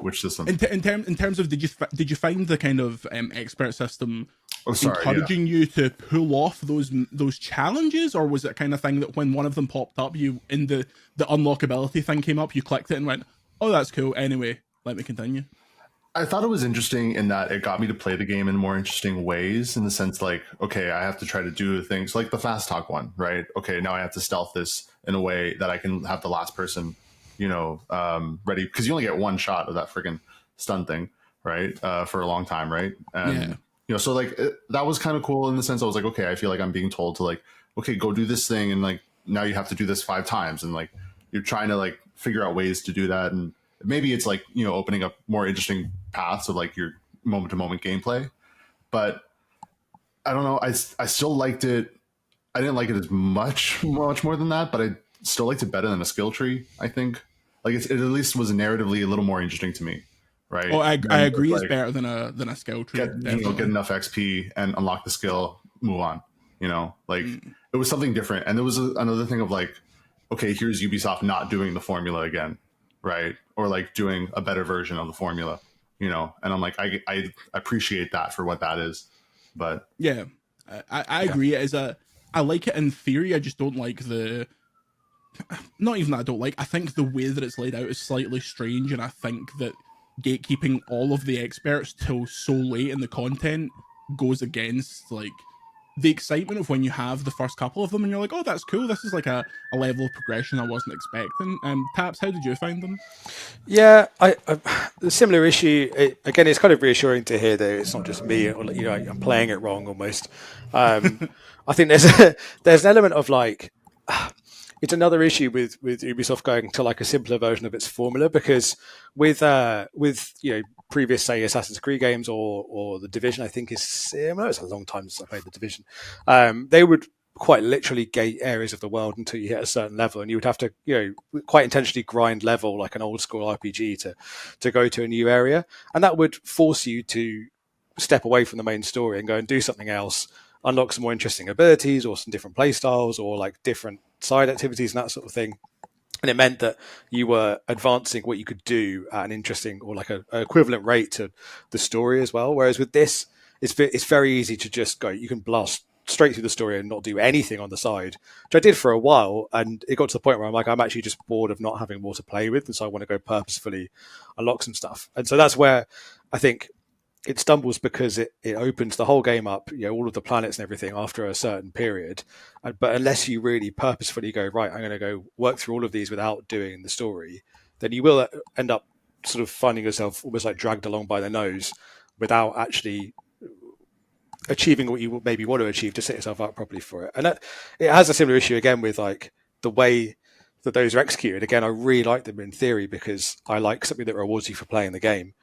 Which system? In terms of, did you find the kind of expert system encouraging yeah. you to pull off those challenges, or was it a kind of thing that when one of them popped up, you in the unlockability thing came up, you clicked it and went, oh, that's cool. Anyway, let me continue. I thought it was interesting in that it got me to play the game in more interesting ways, in the sense like, okay, I have to try to do things like the fast talk one, right? Okay, now I have to stealth this in a way that I can have the last person, ready, because you only get one shot of that freaking stun thing, right? For a long time, right? And so like that was kind of cool in the sense I was like, okay, I feel like I'm being told to like, okay, go do this thing, and like now you have to do this 5 times, and like you're trying to like figure out ways to do that, and maybe it's like, opening up more interesting paths of like your moment to moment gameplay. But I don't know. I still liked it. I didn't like it as much more than that, but I still liked it better than a skill tree. I think like it at least was narratively a little more interesting to me. Right. Oh, I agree. It's better than a skill tree. Get enough XP and unlock the skill, move on. It was something different. And there was another thing of like, okay, here's Ubisoft not doing the formula again. Right. Or like doing a better version of the formula, and I'm like, I appreciate that for what that is. But yeah, I agree. I like it in theory. I just don't like not even that I don't like. I think the way that it's laid out is slightly strange. And I think that gatekeeping all of the experts till so late in the content goes against like the excitement of when you have the first couple of them and you're like, oh, that's cool. This is like a level of progression I wasn't expecting. Taps, how did you find them? Yeah, the similar issue. Again, it's kind of reassuring to hear that it's not just me, or I'm playing it wrong almost. I think there's an element of like, it's another issue with Ubisoft going to like a simpler version of its formula, because with previous, say, Assassin's Creed games or the Division, I think is similar. It's a long time since I played the Division. They would quite literally gate areas of the world until you hit a certain level, and you would have to quite intentionally grind level like an old school RPG to go to a new area, and that would force you to step away from the main story and go and do something else, unlock some more interesting abilities or some different play styles or like different side activities and that sort of thing. And it meant that you were advancing what you could do at an interesting or like an equivalent rate to the story as well. Whereas with this, it's very easy to just go, you can blast straight through the story and not do anything on the side, which I did for a while. And it got to the point where I'm like, I'm actually just bored of not having more to play with. And so I want to go purposefully unlock some stuff. And so that's where I think it stumbles, because it opens the whole game up, all of the planets and everything after a certain period. But unless you really purposefully go, right, I'm going to go work through all of these without doing the story, then you will end up sort of finding yourself almost like dragged along by the nose without actually achieving what you maybe want to achieve to set yourself up properly for it. And it has a similar issue again with like the way that those are executed. Again, I really like them in theory because I like something that rewards you for playing the game.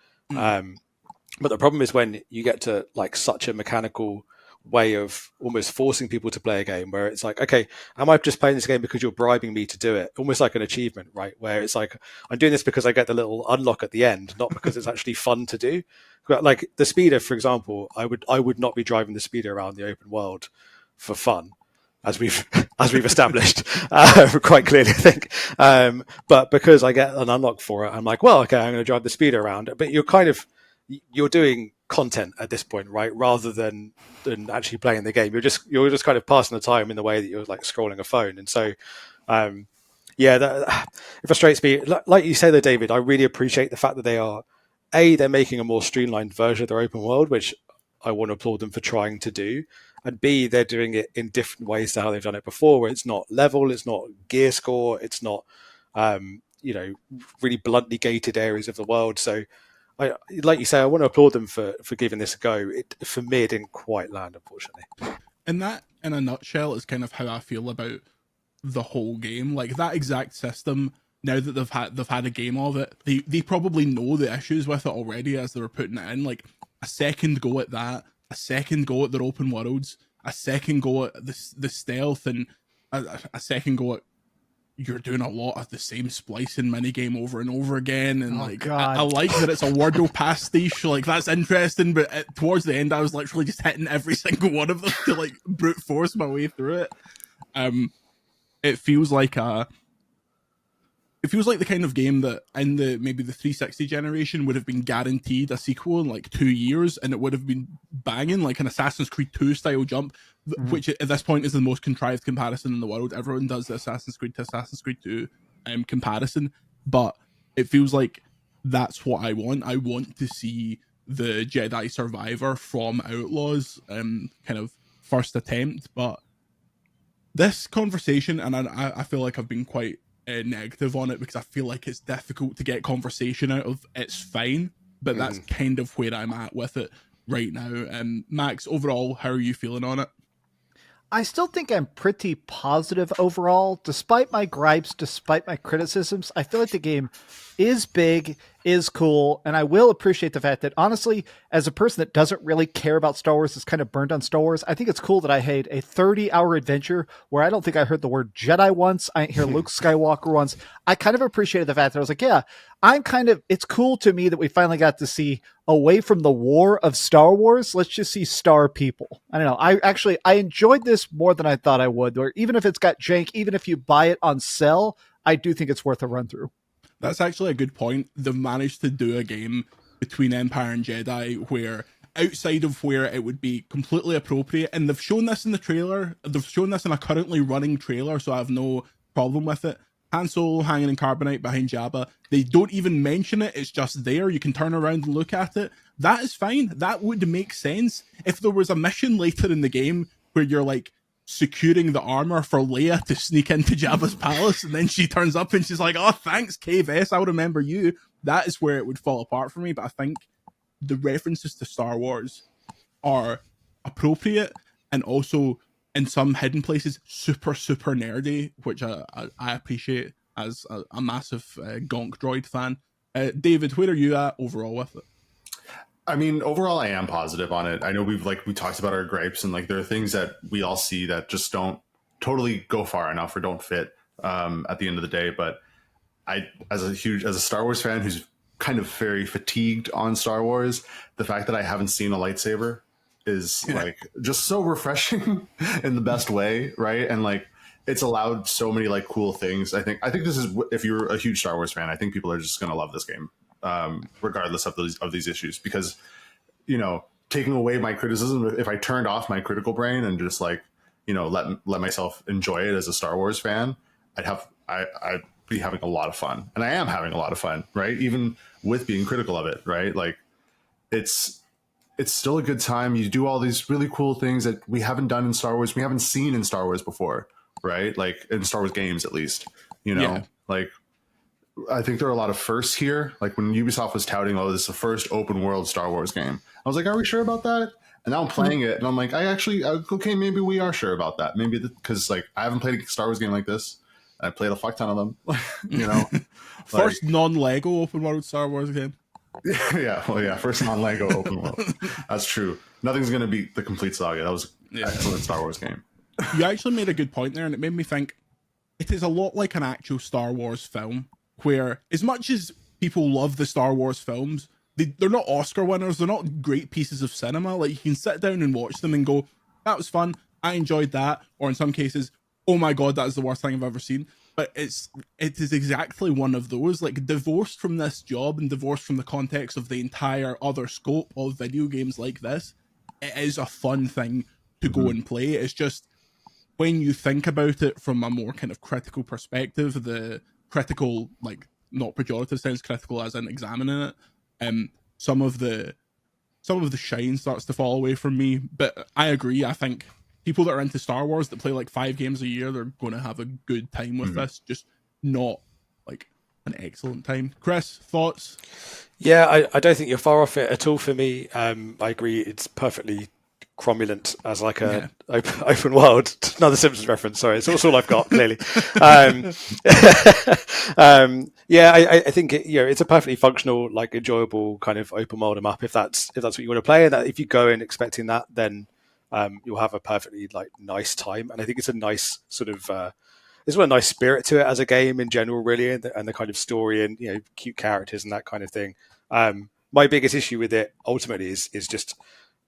But the problem is when you get to like such a mechanical way of almost forcing people to play a game where it's like, okay, am I just playing this game because you're bribing me to do it? Almost like an achievement, right? Where it's like, I'm doing this because I get the little unlock at the end, not because it's actually fun to do. Like the speeder, for example, I would not be driving the speeder around the open world for fun, as we've established quite clearly, I think. But because I get an unlock for it, I'm like, well, okay, I'm going to drive the speeder around. But you're doing content at this point, right? Rather than actually playing the game. You're just kind of passing the time in the way that you're like scrolling a phone. And so, it frustrates me. Like you say though, David, I really appreciate the fact that they're making a more streamlined version of their open world, which I want to applaud them for trying to do. And B, they're doing it in different ways to how they've done it before, where it's not level, it's not gear score, it's not, really bluntly gated areas of the world. So, like you say, I want to applaud them for giving this a go. For me, it didn't quite land, unfortunately. And that, in a nutshell, is kind of how I feel about the whole game. Like that exact system, now that they've had a game of it, they probably know the issues with it already as they were putting it in. Like a second go at that, a second go at their open worlds, a second go at the stealth, and a second go at you're doing a lot of the same splicing minigame over and over again. And I like that it's a Wordle pastiche. Like that's interesting, but towards the end, I was literally just hitting every single one of them to like brute force my way through it. It feels like the kind of game that in maybe the 360 generation would have been guaranteed a sequel in like 2 years, and it would have been banging, like an Assassin's Creed 2 style jump, which at this point is the most contrived comparison in the world. Everyone does the Assassin's Creed to Assassin's Creed 2 comparison, but it feels like that's what I want. I want to see the Jedi Survivor from Outlaws kind of first attempt, but this conversation, and I feel like I've been quite negative on it because I feel like it's difficult to get conversation out of. It's fine, but that's kind of where I'm at with it right now. Max, overall, how are you feeling on it? I still think I'm pretty positive overall, despite my gripes, despite my criticisms. I feel like the game is big, is cool, and I will appreciate the fact that, honestly, as a person that doesn't really care about Star Wars, is kind of burned on Star Wars, I think it's cool that I had a 30-hour adventure where I don't think I heard the word Jedi once, I didn't hear Luke Skywalker once. I kind of appreciated the fact that I was like, yeah, it's cool to me that we finally got to see, away from the war of Star Wars, let's just see star people. I don't know, I enjoyed this more than I thought I would, where even if it's got jank, even if you buy it on sale, I do think it's worth a run through. That's actually a good point. They've managed to do a game between Empire and Jedi where, outside of where it would be completely appropriate, and they've shown this in the trailer, they've shown this in a currently running trailer, so I have no problem with it. Han Solo hanging in carbonite behind Jabba. They don't even mention it. It's just there. You can turn around and look at it. That is fine. That would make sense. If there was a mission later in the game where you're like securing the armor for Leia to sneak into Jabba's palace, and then she turns up and she's like, "Oh, thanks, Cave S, I'll remember you." That is where it would fall apart for me. But I think the references to Star Wars are appropriate, and also in some hidden places super nerdy, which I appreciate as a massive Gonk Droid fan. David, where are you at overall with it? I mean, overall, I am positive on it. I know we talked about our gripes, and like there are things that we all see that just don't totally go far enough or don't fit at the end of the day. But as a Star Wars fan who's kind of very fatigued on Star Wars, the fact that I haven't seen a lightsaber is like just so refreshing in the best way, right? And like it's allowed so many like cool things. I think this is, if you're a huge Star Wars fan, I think people are just gonna love this game. Regardless of these issues, because taking away my criticism, if I turned off my critical brain and just like let myself enjoy it as a Star Wars fan, I'd be having a lot of fun, and I am having a lot of fun, right? Even with being critical of it, right? Like it's still a good time. You do all these really cool things that we haven't done in Star Wars, we haven't seen in Star Wars before, right? Like in Star Wars games, at least, like. I think there are a lot of firsts here. Like when Ubisoft was touting, "Oh, this is the first open world Star Wars game," I was like, "Are we sure about that?" And now I'm playing it, and I'm like, okay, maybe we are sure about that. Maybe because like I haven't played a Star Wars game like this. I played a fuck ton of them. First non-Lego open world Star Wars game. Yeah, first non-Lego open world. That's true. Nothing's gonna beat the complete saga. That was an excellent Star Wars game. You actually made a good point there, and it made me think it is a lot like an actual Star Wars film, where as much as people love the Star Wars films, they're not Oscar winners, they're not great pieces of cinema. Like you can sit down and watch them and go, "That was fun, I enjoyed that," or in some cases, "Oh my god, that is the worst thing I've ever seen." But it is exactly one of those, like divorced from this job and divorced from the context of the entire other scope of video games like this. It is a fun thing to go and play. It's just when you think about it from a more kind of critical perspective, the critical, like not pejorative sense, critical as in examining it, some of the shine starts to fall away from me. But I agree. I think people that are into Star Wars that play like 5 games a year, they're going to have a good time with this, just not like an excellent time. Chris, thoughts? Yeah, I don't think you're far off it at all for me. I agree. It's perfectly cromulent as like a open world. Another Simpsons reference. Sorry, it's all I've got clearly. I think it's a perfectly functional, like enjoyable kind of open world map. If that's what you want to play, and that if you go in expecting that, then you'll have a perfectly like nice time. And I think it's a nice sort of there's a nice spirit to it as a game in general, really, and the kind of story and cute characters and that kind of thing. My biggest issue with it ultimately is just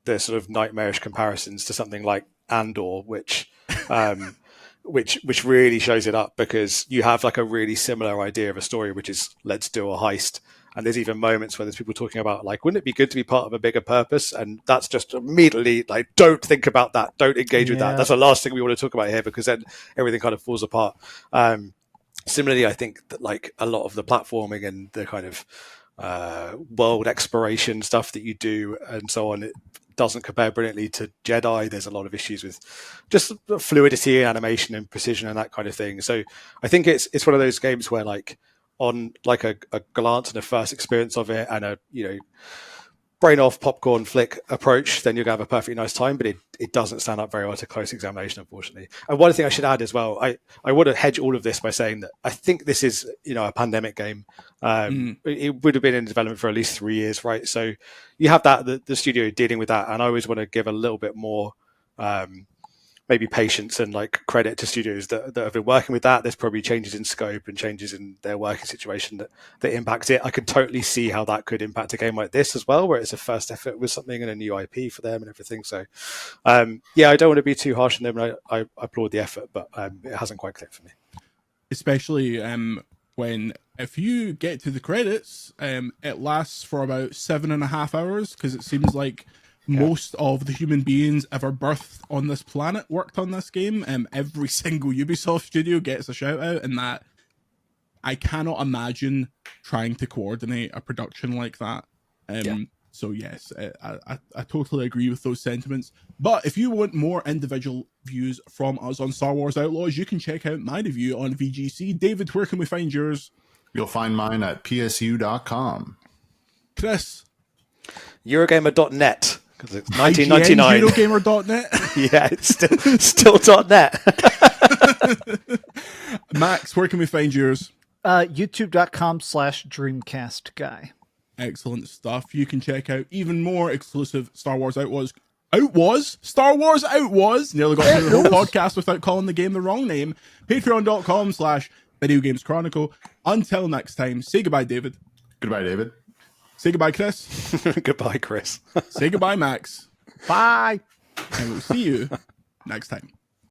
the sort of nightmarish comparisons to something like Andor, which really shows it up, because you have like a really similar idea of a story, which is let's do a heist. And there's even moments where there's people talking about like, wouldn't it be good to be part of a bigger purpose? And that's just immediately like, don't think about that. Don't engage with that. That's the last thing we want to talk about here, because then everything kind of falls apart. Similarly, I think that like a lot of the platforming and the kind of world exploration stuff that you do and so on, it doesn't compare brilliantly to Jedi. There's a lot of issues with just fluidity, animation and precision and that kind of thing. So I think it's one of those games where like on like a glance and a first experience of it and a brain off popcorn flick approach, then you're gonna have a perfectly nice time, but it doesn't stand up very well to close examination, unfortunately. And one thing I should add as well, I want to hedge all of this by saying that I think this is a pandemic game. It would have been in development for at least 3 years, right? So you have that the studio dealing with that, and I always want to give a little bit more maybe patience and like credit to studios that have been working with that. There's probably changes in scope and changes in their working situation that impact it. I can totally see how that could impact a game like this as well, where it's a first effort with something and a new IP for them and everything. So I don't want to be too harsh on them. And I applaud the effort, but it hasn't quite clicked for me. Especially when if you get to the credits, it lasts for about 7.5 hours, because it seems like most of the human beings ever birthed on this planet worked on this game. Every single Ubisoft studio gets a shout out, and that I cannot imagine trying to coordinate a production like that. So yes, I totally agree with those sentiments. But if you want more individual views from us on Star Wars Outlaws, you can check out my review on VGC. David, where can we find yours? You'll find mine at psu.com. Chris? Eurogamer.net, because it's 1999. Eurogamer.net. Yeah, it's still .net. Max, where can we find yours? YouTube.com/Dreamcast guy. Excellent stuff. You can check out even more exclusive Star Wars Outlaws. Star Wars Outlaws. Nearly got through the whole podcast without calling the game the wrong name. Patreon.com/Video Games Chronicle. Until next time, say goodbye, David. Goodbye, David. Say goodbye, Chris. Goodbye, Chris. Say goodbye, Max. Bye. And we'll see you next time.